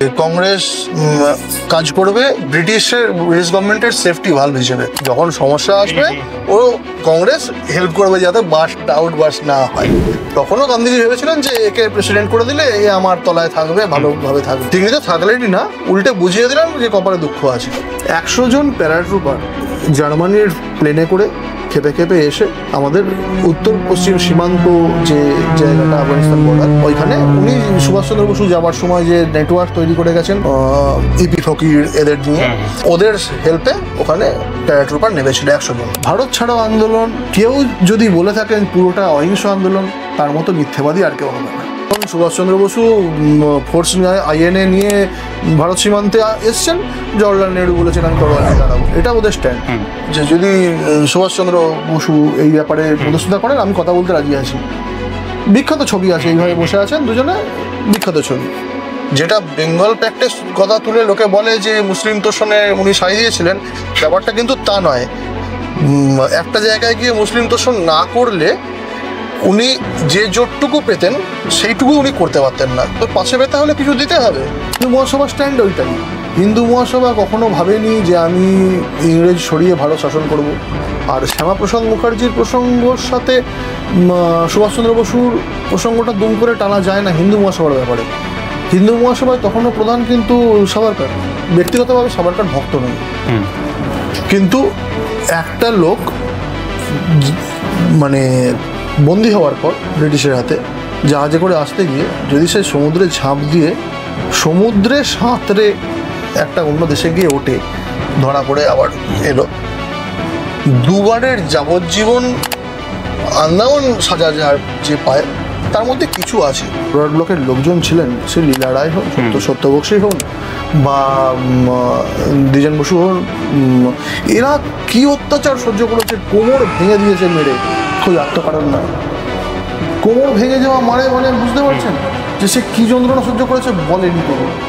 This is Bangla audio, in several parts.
কংগ্রেস কাজ করবে ব্রিটিশ গভর্নমেন্টের সেফটি ভালভ হিসেবে। যখন সমস্যা আসবে ও কংগ্রেস হেল্প করবে যাতে বাস না হয়। তখনও গান্ধীজি ভেবেছিলেন যে একে প্রেসিডেন্ট করে দিলে এ আমার তলায় থাকবে, ভালোভাবে থাকবে। তিনি তো থাকলেনই না, উল্টে বুঝিয়ে দিলেন যে কপালে দুঃখ আছে। 100 জন প্যারাট্রুপার জার্মানির প্লেনে করে খেপে খেপে এসে আমাদের উত্তর পশ্চিম সীমান্ত যে জায়গাটা আফগানিস্তান বর্ডার, ওইখানে উনি সুভাষচন্দ্র বসু যাওয়ার সময় যে নেটওয়ার্ক তৈরি করে গেছেন ইপি ফকির এদের নিয়ে, ওদের হেল্পে ওখানে প্যারাট্রুপার নেমেছিল 100 জন। ভারত ছাড়ো আন্দোলন কেউ যদি বলে থাকেন পুরোটা অহিংস আন্দোলন, তার মতো মিথ্যেবাদী আর কেউ হবে না। সুভাষচন্দ্র বসু ফোর্স আইএনএ নিয়ে ভারত সীমান্তে এসছেন, জওয়াহরলাল নেহরু বলেছেন আমি তরোয়াল নিয়ে দাঁড়াবো। এটা ওদের স্ট্যান্ড যে যদি সুভাষচন্দ্র বসু এই ব্যাপারে মধ্যস্থতা করেন আমি কথা বলতে রাজি আছি। বিখ্যাত ছবি আছে, এইভাবে বসে আছেন দুজনে, বিখ্যাত ছবি। যেটা বেঙ্গল প্র্যাকটিস কথা তুলে লোকে বলে যে মুসলিম তোষণে উনি সাই দিয়েছিলেন, ব্যাপারটা কিন্তু তা নয়। একটা জায়গায় গিয়ে মুসলিম তোষণ না করলে উনি যে জোটটুকু পেতেন সেইটুকু উনি করতে পারতেন না। তো পাশে পেতে হলে কিছু দিতে হবে। হিন্দু মহাসভা স্ট্যান্ড ওইটাই। হিন্দু মহাসভা কখনো ভাবেনি যে আমি ইংরেজ সরিয়ে ভারত শাসন করব। আর শ্যামাপ্রসাদ মুখার্জির প্রসঙ্গর সাথে সুভাষচন্দ্র বসুর প্রসঙ্গটা দুম করে টানা যায় না হিন্দু মহাসভার ব্যাপারে। হিন্দু মহাসভায় তখনও প্রধান কিন্তু সাভারকর। ব্যক্তিগতভাবে সাভারকর ভক্ত নয়, কিন্তু একটা লোক মানে বন্দী হওয়ার পর ব্রিটিশের হাতে জাহাজে করে আসতে গিয়ে যদি সে সমুদ্রে ঝাঁপ দিয়ে সমুদ্রে সাঁতরে একটা অন্য দেশে গিয়ে ওঠে, ধরা পড়ে আবার এলো, দুবারের যাবজ্জীবন আন্দামান সাজা যার যে পায়, তার মধ্যে কিছু আছে। রোড ব্লকের লোকজন ছিলেন, সে লীলা রায় হন, সত্যবক্সী হন বা দ্বিজেন বসু হন, এরা কি অত্যাচার সহ্য করেছে। কোমর ভেঙে দিয়েছে মেরে, খুবই আত্মকারণ নয়। কোমর ভেঙে যাওয়া মানে বুঝতে পারছেন যে সে কি যন্ত্রণা সহ্য করেছে বলেনি।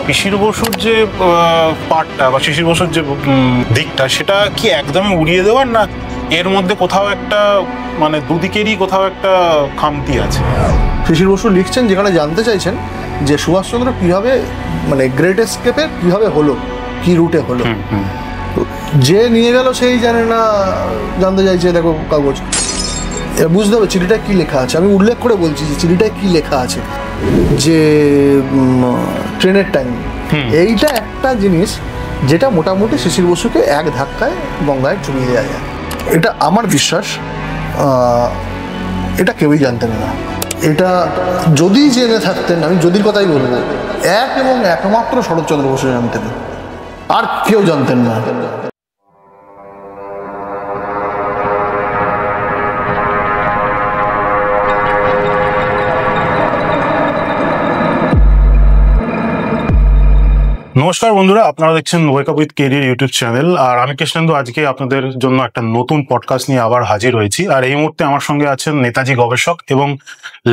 শিশির বসুর যে পার্টটা বা শিশির বসুর যে দিকটা, সেটা কি একদমই উড়িয়ে দেওয়ার না এর মধ্যে কোথাও একটা মানে দুদিকেরই কোথাও একটা খামতি আছে? শিশির বসু লিখছেন যেখানে জানতে চাইছেন যে সুভাষচন্দ্র কীভাবে মানে গ্রেট এস্কেপে কীভাবে হলো, কি রুটে হলো। যে নিয়ে গেল সেই জানে না, জানতে চাইছে দেখো কাগজ, বুঝতে হবে চিঠিটায় কী লেখা আছে। আমি উল্লেখ করে বলছি যে চিঠিটায় কী লেখা আছে, যে ট্রেনের টাইম। এইটা একটা জিনিস যেটা মোটামুটি শিশির বসুকে এক ধাক্কায় গঙ্গায় চুবিয়ে দেওয়া যায়। এটা আমার বিশ্বাস। এটা কেউই জানতেন না। এটা যদি জেনে থাকতেন, আমি যদির কথাই বলবো, এক এবং একমাত্র শরৎচন্দ্র বসু জানতেন, আর কেউ জানতেন না। নমস্কার বন্ধুরা, আপনারা দেখছেন wake up with career YouTube channel. আর আমি কৃষ্ণেন্দু আজকে আপনাদের জন্য একটা নতুন পডকাস্ট নিয়ে আবার হাজির হয়েছি। আর এই মুহূর্তে আমার সঙ্গে আছেন নেতাজি গবেষক এবং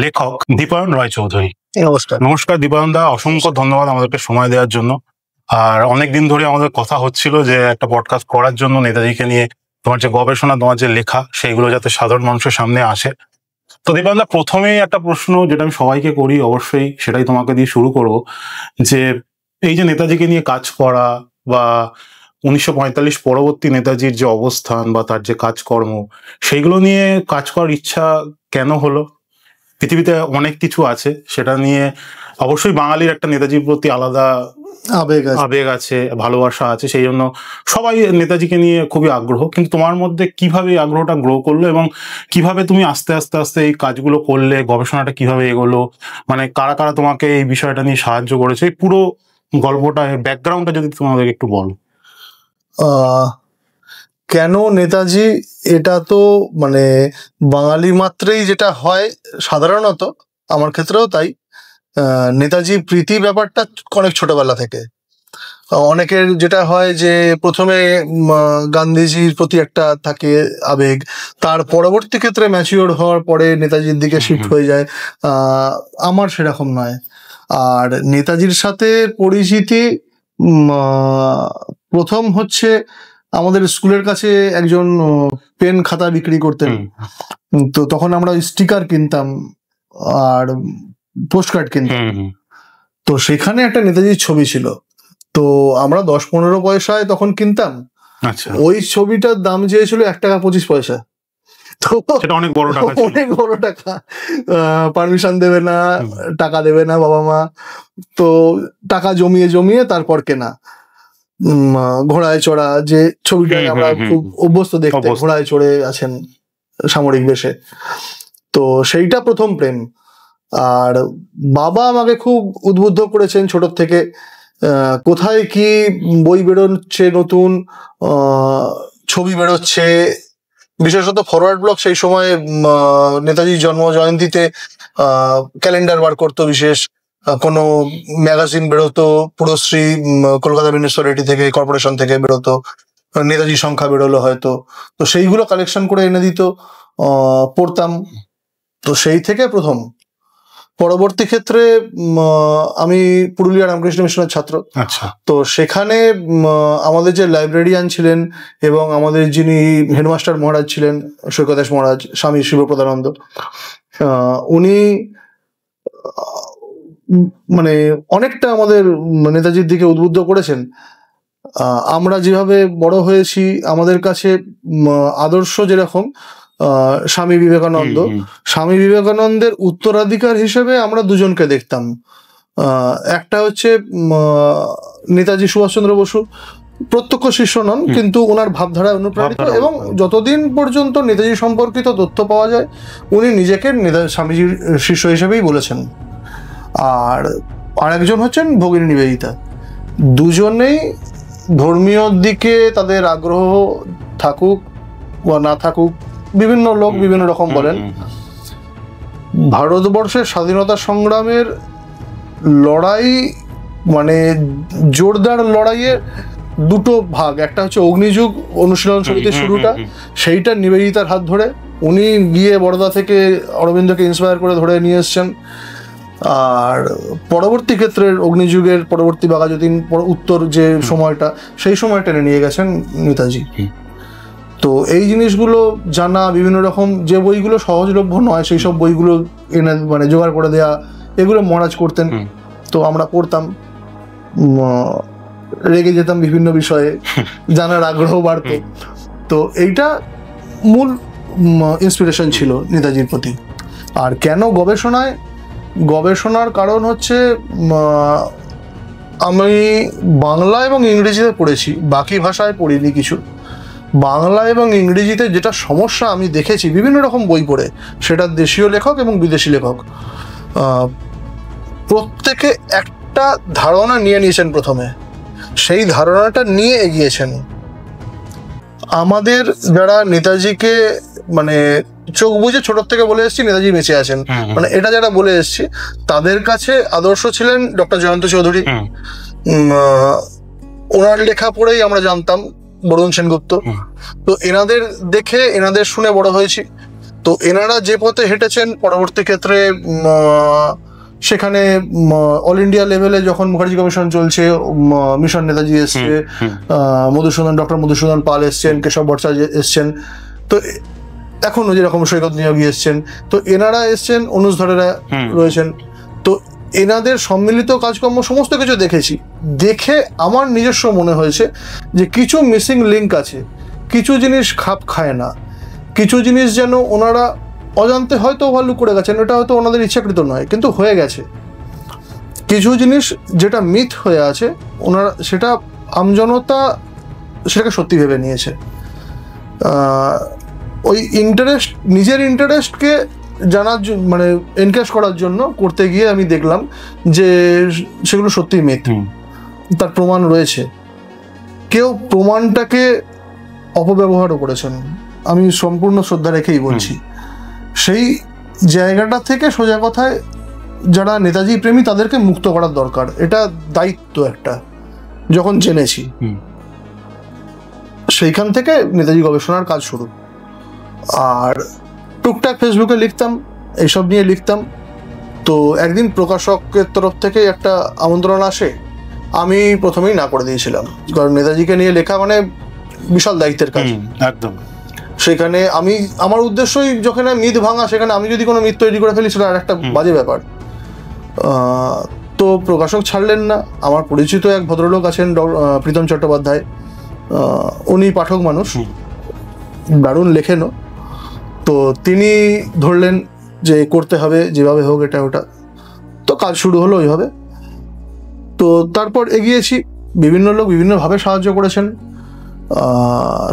লেখক দীপায়ন রায়চৌধুরী। নমস্কার। নমস্কার দীপায়ন দা, অসংখ্য ধন্যবাদ আমাদেরকে সময় দেওয়ার জন্য। আর অনেকদিন ধরে আমাদের কথা হচ্ছিল যে একটা পডকাস্ট করার জন্য, নেতাজিকে নিয়ে তোমার যে গবেষণা, তোমার যে লেখা, সেইগুলো যাতে সাধারণ মানুষের সামনে আসে। তো দীপায়ন দা, প্রথমেই একটা প্রশ্ন যেটা আমি সবাইকে করি, অবশ্যই সেটাই তোমাকে দিয়ে শুরু করব, যে এই যে নেতাজিকে নিয়ে কাজ করা বা 1945 পরবর্তী নেতাজির যে অবস্থান বা তার যে কাজকর্ম, সেইগুলো নিয়ে কাজ করার ইচ্ছা কেন হলো? পৃথিবীতে অনেক কিছু আছে, সেটা নিয়ে অবশ্যই বাঙালির একটা নেতাজির প্রতি আলাদা আবেগ আছে, ভালোবাসা আছে, সেই জন্য সবাই নেতাজিকে নিয়ে খুবই আগ্রহ। কিন্তু তোমার মধ্যে কিভাবে এই আগ্রহটা গ্রো করলো এবং কিভাবে তুমি আস্তে আস্তে আস্তে এই কাজগুলো করলে, গবেষণাটা কিভাবে এগোলো, মানে কারা কারা তোমাকে এই বিষয়টা নিয়ে সাহায্য করেছে, এই পুরো গল্পটা, ব্যাকগ্রাউন্ডটা যদি তোমাদের একটু বলো। কেন নেতাজি, এটা তো মানে বাঙালি মাত্রেই যেটা হয় সাধারণত, আমার ক্ষেত্রেও তাই। নেতাজি প্রীতি ব্যাপারটা অনেক ছোটবেলা থেকে। অনেকের যেটা হয় যে প্রথমে গান্ধীজির প্রতি একটা থাকে আবেগ, তার পরবর্তী ক্ষেত্রে ম্যাচিওর হওয়ার পরে নেতাজির দিকে শিফট হয়ে যায়। আমার সেরকম নয়। আর নেতাজির সাথে পরিচিতি প্রথম হচ্ছে আমাদের স্কুলের কাছে একজন পেন খাতা বিক্রি করতেন, তো তখন আমরা স্টিকার কিনতাম আর পোস্ট কার্ড কিনতাম। তো সেখানে একটা নেতাজির ছবি ছিল, তো আমরা 10-15 পয়সায় তখন কিনতাম। আচ্ছা, ওই ছবিটার দাম চেয়েছিল 1 টাকা 25 পয়সা। তো সেটা অনেক বড় টাকা, অনেক বড় টাকা। পারমিশন দেবে না, টাকা দেবে না বাবা মা, তো টাকা জমিয়ে জমিয়ে তারপর কেনা। ঘোড়ায় চড়া যে ছবিটায় আমরা খুব অভ্যস্ত দেখতে, ঘোড়ায় চড়ে আছেন সামরিক বেশে, তো সেইটা প্রথম প্রেম। আর বাবা আমাকে খুব উদ্বুদ্ধ করেছেন ছোট থেকে, কোথায় কি বই বেরোচ্ছে, নতুন ছবি বেরোচ্ছে, বিশেষত ফরওয়ার্ড ব্লক সেই সময় নেতাজির জন্ম জয়ন্তীতে ক্যালেন্ডার বার করতো, বিশেষ কোনো ম্যাগাজিন বেরোতো, পুরশ্রী কলকাতা মিউনিসিপ্যালিটি থেকে, কর্পোরেশন থেকে বেরোতো, নেতাজি সংখ্যা বেরোলো হয়তো, তো সেইগুলো কালেকশন করে এনে দিত, পড়তাম। তো সেই থেকে প্রথম। পরবর্তী ক্ষেত্রে আমি পুরুলিয়া রামকৃষ্ণ মিশনের ছাত্র। আচ্ছা, তো সেখানে আমাদের যে লাইব্রেরিয়ান ছিলেন এবং আমাদের যিনি হেডমাস্টার মহারাজ ছিলেন সৈকতেশ মহারাজ, স্বামী শিবপ্রদানন্দ, উনি মানে অনেকটা আমাদের নেতাজির দিকে উদ্বুদ্ধ করেছেন। আমরা যেভাবে বড় হয়েছি, আমাদের কাছে আদর্শ যেরকম স্বামী বিবেকানন্দ, স্বামী বিবেকানন্দের উত্তরাধিকার হিসেবে আমরা দুজনকে দেখতাম। একটা হচ্ছে নেতাজি সুভাষচন্দ্র বসু, প্রত্যক্ষ শিষ্য নন কিন্তু ওনার ভাবধারায় অনুপ্রাণিত, এবং যতদিন পর্যন্ত নেতাজি সম্পর্কিত তথ্য পাওয়া যায় উনি নিজেকে স্বামীজির শিষ্য হিসেবেই বলেছেন। আর আরেকজন হচ্ছেন ভগিনী নিবেদিতা। দুজনেই ধর্মীয় দিকে তাদের আগ্রহ থাকুক বা না থাকুক, বিভিন্ন লোক বিভিন্ন রকম বলেন, ভারতবর্ষের স্বাধীনতা সংগ্রামের লড়াই মানে জোরদার লড়াইয়ের দুটো ভাগ, একটা হচ্ছে অগ্নিযুগ অনুশীলন সমিতির শুরুটা, সেইটা নিবেদিতার হাত ধরে, উনি গিয়ে বড়দা থেকে অরবিন্দকে ইন্সপায়ার করে ধরে নিয়ে এসছেন। আর পরবর্তী ক্ষেত্রে অগ্নিযুগের পরবর্তী বাঘাযতীন উত্তর যে সময়টা, সেই সময় টেনে নিয়ে গেছেন নেতাজি। তো এই জিনিসগুলো জানা, বিভিন্ন রকম যে বইগুলো সহজলভ্য নয় সেই সব বইগুলো এনে মানে জোগাড় করে দেয়া, এগুলো মহারাজ করতেন। তো আমরা পড়তাম, রেগে যেতাম বিভিন্ন বিষয়ে, জানার আগ্রহ বাড়তো। তো এইটা মূল ইন্সপিরেশন ছিল নেতাজির প্রতি। আর কেন গবেষণার কারণ হচ্ছে আমি বাংলা এবং ইংরেজিতে পড়েছি, বাকি ভাষায় পড়িনি কিছু। বাংলা এবং ইংরেজিতে যেটা সমস্যা আমি দেখেছি বিভিন্ন রকম বই পড়ে, সেটা দেশীয় লেখক এবং বিদেশি লেখক প্রত্যেকে একটা ধারণা নিয়ে নিয়েছেন প্রথমে, সেই ধারণাটা নিয়ে এগিয়েছেন। আমাদের যারা নেতাজিকে মানে চোখ বুঝে ছোট থেকে বলে এসেছি নেতাজি বেঁচে আছেন, মানে এটা যারা বলে এসেছি, তাদের কাছে আদর্শ ছিলেন ডক্টর জয়ন্ত চৌধুরী। ওনার লেখা পড়েই আমরা জানতাম, বরুণ সেনগুপ্ত। তো এনাদের দেখে এনাদের শুনে বড় হয়েছি। তো এনারা যে পথে হেঁটেছেন, পরবর্তী ক্ষেত্রে সেখানে অল ইন্ডিয়া লেভেলে যখন মুখার্জি কমিশন চলছে, মিশন নেতাজি এসছে, ডক্টর মধুসূদন পাল এসছেন, কেশব ভট্টাচার্য এসছেন, তো এখনো যেরকম সৈকত নিয়োগী এসছেন, তো এনারা এসছেন, অনুজধরেরা রয়েছেন। তো এনাদের সম্মিলিত কাজকর্ম সমস্ত কিছু দেখেছি, দেখে আমার নিজস্ব মনে হয়েছে যে কিছু মিসিং লিঙ্ক আছে, কিছু জিনিস খাপ খায় না, কিছু জিনিস যেন ওনারা অজান্তে হয়তো ওভারলুক করে গেছেন, এটা হয়তো ওনাদের ইচ্ছাকৃত নয় কিন্তু হয়ে গেছে। কিছু জিনিস যেটা মিথ হয়ে আছে, ওনারা সেটা আমজনতা সেটাকে সত্যি ভেবে নিয়েছে। ওই ইন্টারেস্ট, নিজের ইন্টারেস্টকে জানার মানে এনক্যাশ করার জন্য করতে গিয়ে আমি দেখলাম যে সেগুলো সত্যিই মিথ, তার প্রমাণ রয়েছে। কেউ প্রমাণটাকে অপব্যবহারও করেছেন, আমি সম্পূর্ণ শ্রদ্ধা রেখেই বলছি। সেই জায়গাটা থেকে সোজা কথায় যারা নেতাজি প্রেমী তাদেরকে মুক্ত করার দরকার, এটা দায়িত্ব একটা, যখন জেনেছি সেইখান থেকে নেতাজি গবেষণার কাজ শুরু। আর টুকটাক ফেসবুকে লিখতাম, এইসব নিয়ে লিখতাম। তো একদিন প্রকাশকের তরফ থেকে একটা আমন্ত্রণ আসে, আমি প্রথমেই না করে দিয়েছিলাম, কারণ নেতাজিকে নিয়ে লেখা মানে বিশাল দায়িত্বের কাজ। একদম। সেখানে আমার উদ্দেশ্যই যখন মিথ ভাঙা, সেখানে আমি যদি কোনো মিথ তৈরি করে ফেলি সেটা আর একটা বাজে ব্যাপার। তো প্রকাশক ছাড়লেন না। আমার পরিচিত এক ভদ্রলোক আছেন, প্রীতম চট্টোপাধ্যায়, উনি পাঠক মানুষ, দারুণ লেখেনও। তো তিনি ধরলেন যে করতে হবে, যেভাবে হোক এটা ওটা। তো কাজ শুরু হলো ওইভাবে। তো তারপর এগিয়েছি, বিভিন্ন লোক বিভিন্নভাবে সাহায্য করেছেন।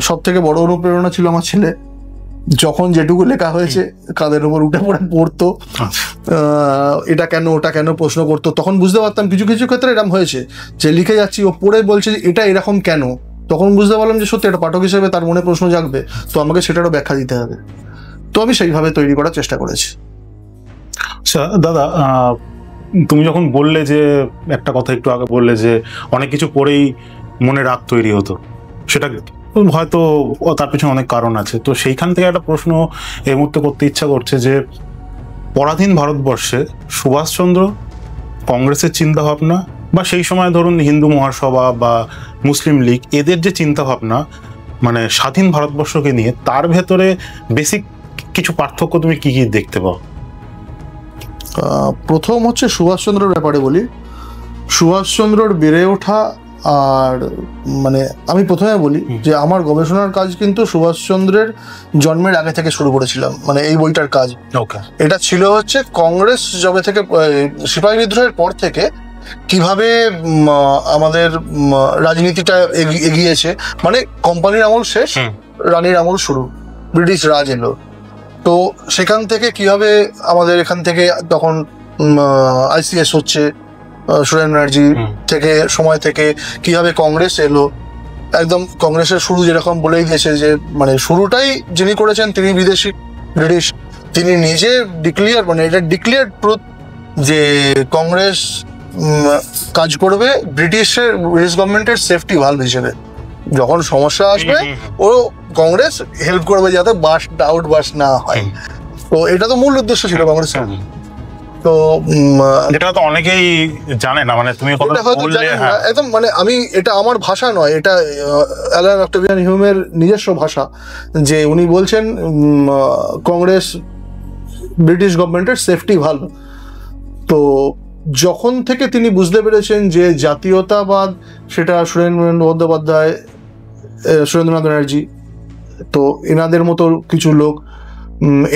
সব থেকে বড় অনুপ্রেরণা ছিল আমার ছেলে। যখন যেটুকু লেখা হয়েছে কাদের উপর উঠে পড়ে পড়তো, এটা কেন ওটা কেন প্রশ্ন করতো। তখন বুঝতে পারতাম কিছু কিছু ক্ষেত্রে এরকম হয়েছে যে লিখে যাচ্ছি, ও পড়ে বলছে যে এটা এরকম কেন। তখন বুঝতে পারলাম যে সত্যি একটা পাঠক হিসেবে তার মনে প্রশ্ন জাগবে, তো আমাকে সেটারও ব্যাখ্যা দিতে হবে। তো আমি সেইভাবে তৈরি করার চেষ্টা করেছি। আচ্ছা দাদা, তুমি যখন বললে যে একটা কথা একটু আগে বললে যে অনেক কিছু পড়েই মনে রাগ তৈরি হতো, সেটা হয়তো তার পিছনে অনেক কারণ আছে। তো সেইখান থেকে একটা প্রশ্ন এই মুহূর্তে করতে ইচ্ছা করছে যে পরাধীন ভারতবর্ষে সুভাষচন্দ্র, কংগ্রেসের চিন্তাভাবনা বা সেই সময় ধরুন হিন্দু মহাসভা বা মুসলিম লীগ, এদের যে চিন্তাভাবনা মানে স্বাধীন ভারতবর্ষকে নিয়ে, তার ভেতরে বেসিক কিছু পার্থক্য তুমি কি কি দেখতে পাও? প্রথম হচ্ছে সুভাষচন্দ্রের ব্যাপারে বলি। সুভাষচন্দ্রর বেড়ে ওঠা, আর মানে আমি প্রথমে বলি যে আমার গবেষণার কাজ কিন্তু সুভাষচন্দ্রের জন্মের আগে থেকে শুরু করেছিলাম, মানে এই বইটার কাজ। এটা ছিল হচ্ছে কংগ্রেস যবে থেকে সিপাহী বিদ্রোহের পর থেকে কিভাবে আমাদের রাজনীতিটা এগিয়েছে, মানে কোম্পানির আমল শেষ, রানীর আমল শুরু, ব্রিটিশ রাজ এলো। তো সেখান থেকে কিভাবে আমাদের এখান থেকে তখন আইসিএস হচ্ছে, সুরেন ব্যানার্জি থেকে সময় থেকে কিভাবে কংগ্রেস এলো, একদম কংগ্রেসের শুরু যেরকম বলেই দিয়েছে যে মানে শুরুটাই যিনি করেছেন তিনি বিদেশি, ব্রিটিশ। তিনি নিজে ডিক্লিয়ার, মানে এটা ডিক্লিয়ার ট্রুথ যে কংগ্রেস কাজ করবে ব্রিটিশ গভর্নমেন্টের সেফটি ভালভ হিসেবে। যখন সমস্যা আসবে ও কংগ্রেস হেল্প করবে যাতে আউট বাস্ট না হয়। তো এটা তো মূল উদ্দেশ্য ছিল কংগ্রেসের। তো এটা তো অনেকেই জানে না, মানে তুমি একদম, মানে আমি, এটা আমার ভাষা নয়, এটা অ্যালান অক্টাভিয়ান হিউমের নিজস্ব ভাষা, যে উনি বলছেন কংগ্রেস ব্রিটিশ গভর্নমেন্টের সেফটি ভালভ। তো যখন থেকে তিনি বুঝতে পেরেছেন যে জাতীয়তাবাদ, সেটা সুরেন্দ্রনাথ বন্দ্যোপাধ্যায়, সুরেন্দ্রনাথ ব্যানার্জি, তো এনাদের মতো কিছু লোক,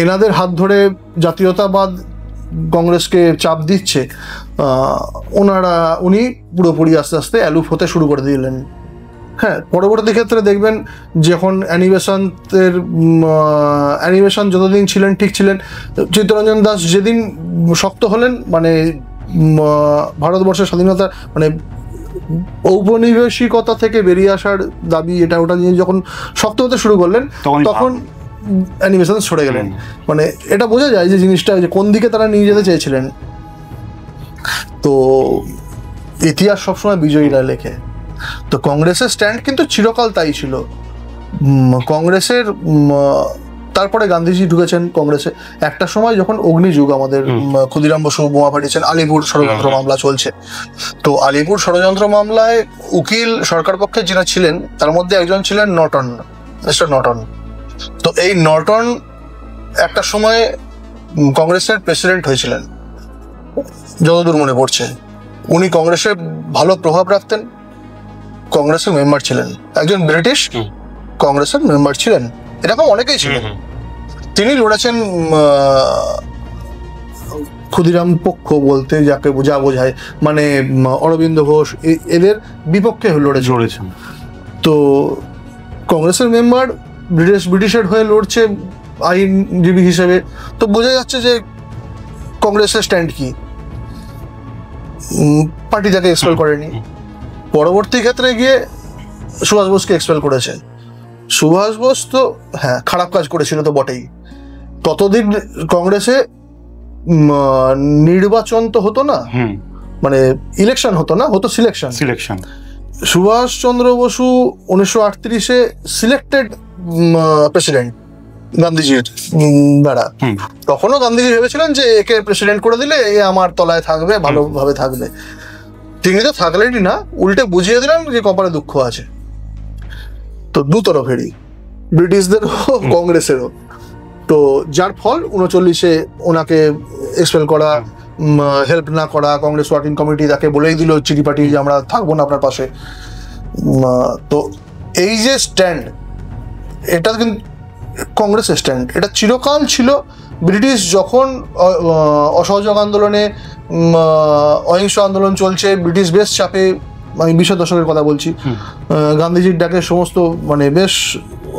এনাদের হাত ধরে জাতীয়তাবাদ কংগ্রেসকে চাপ দিচ্ছে, উনি পুরোপুরি আস্তে আস্তে অ্যালুপ হতে শুরু করে দিলেন। হ্যাঁ, পরবর্তী ক্ষেত্রে দেখবেন যখন অ্যানিমেশন যতদিন ছিলেন ঠিক ছিলেন, চিত্তরঞ্জন দাস যেদিন শক্ত হলেন, মানে ভারতবর্ষের স্বাধীনতা, মানে ঔপনিবেশিকতা থেকে বেরিয়ে আসার দাবি, এটা ওটা নিয়ে যখন শক্ত হতে শুরু করলেন, তখন অ্যানিমেশন সরে গেলেন। মানে এটা বোঝা যায় যে জিনিসটা যে কোন দিকে তারা নিয়ে যেতে চেয়েছিলেন। তো ইতিহাস সবসময় বিজয়ীরা লেখে। তো কংগ্রেসের স্ট্যান্ড কিন্তু চিরকাল তাই ছিল। কংগ্রেসের তারপরে গান্ধীজি ঢুকেছেন কংগ্রেসে। একটা সময় যখন অগ্নিযুগ, আমাদের ক্ষুদিরাম বসু বোমা ফাটিয়েছেন, আলিপুর ষড়যন্ত্র মামলা চলছে। তো আলিপুর ষড়যন্ত্র মামলায় উকিল সরকার পক্ষে যিনি ছিলেন, তার মধ্যে একজন ছিলেন নটন, মিস্টার নটন। তো এই নটন একটা সময় কংগ্রেসের প্রেসিডেন্ট হয়েছিলেন, যতদূর মনে পড়ছে। উনি কংগ্রেসে ভালো প্রভাব রাখতেন, কংগ্রেসের মেম্বার ছিলেন, একজন ব্রিটিশ কংগ্রেসের মেম্বার ছিলেন, এরকম অনেকেই ছিলেন। তিনি লড়েছেন ক্ষুদিরাম পক্ষ বলতে যাকে যা বোঝায়, মানে অরবিন্দ ঘোষ, এদের বিপক্ষে লড়েছেন। তো কংগ্রেসের মেম্বার ব্রিটিশের হয়ে লড়ছে আইনজীবী হিসেবে, তো বোঝা যাচ্ছে যে কংগ্রেসের স্ট্যান্ড কি। পার্টি তাকে এক্সপেল করেনি। পরবর্তী ক্ষেত্রে গিয়ে সুভাষ বোসকে এক্সপেল করেছে। সুভাষ বোস তো হ্যাঁ খারাপ কাজ করেছিল তো বটেই। ততদিন কংগ্রেসে নির্বাচন তো হতো না, মানে ইলেকশন হতো না, হতো সিলেকশন। সুভাষচন্দ্র বসু 1938-এ সিলেক্টেড প্রেসিডেন্ট গান্ধীজির দ্বারা। তখনও গান্ধীজি ভেবেছিলেন যে একে প্রেসিডেন্ট করে দিলে এ আমার তলায় থাকবে, ভালোভাবে থাকবে। তিনি তো থাকলেনই না, উল্টে বুঝিয়ে দিলেন যে কপালে দুঃখ আছে। তো দুতরফেরই, ব্রিটিশদেরও কংগ্রেসেরও। তো যার ফল 39-এ ওনাকে এক্সপেল করা, হেল্প না করা, কংগ্রেস ওয়ার্কিং কমিটি তাকে বলেই দিল চিঠি পাঠিয়ে যে আমরা থাকবো না আপনার পাশে। তো এই যে স্ট্যান্ড, এটা কিন্তু কংগ্রেসের স্ট্যান্ড, এটা চিরকাল ছিল। ব্রিটিশ যখন অসহযোগ আন্দোলনে অহিংস আন্দোলন চলছে, ব্রিটিশ বেশ চাপে, আমি 20 দশকের কথা বলছি, গান্ধীজির ডাকে সমস্ত মানে বেশ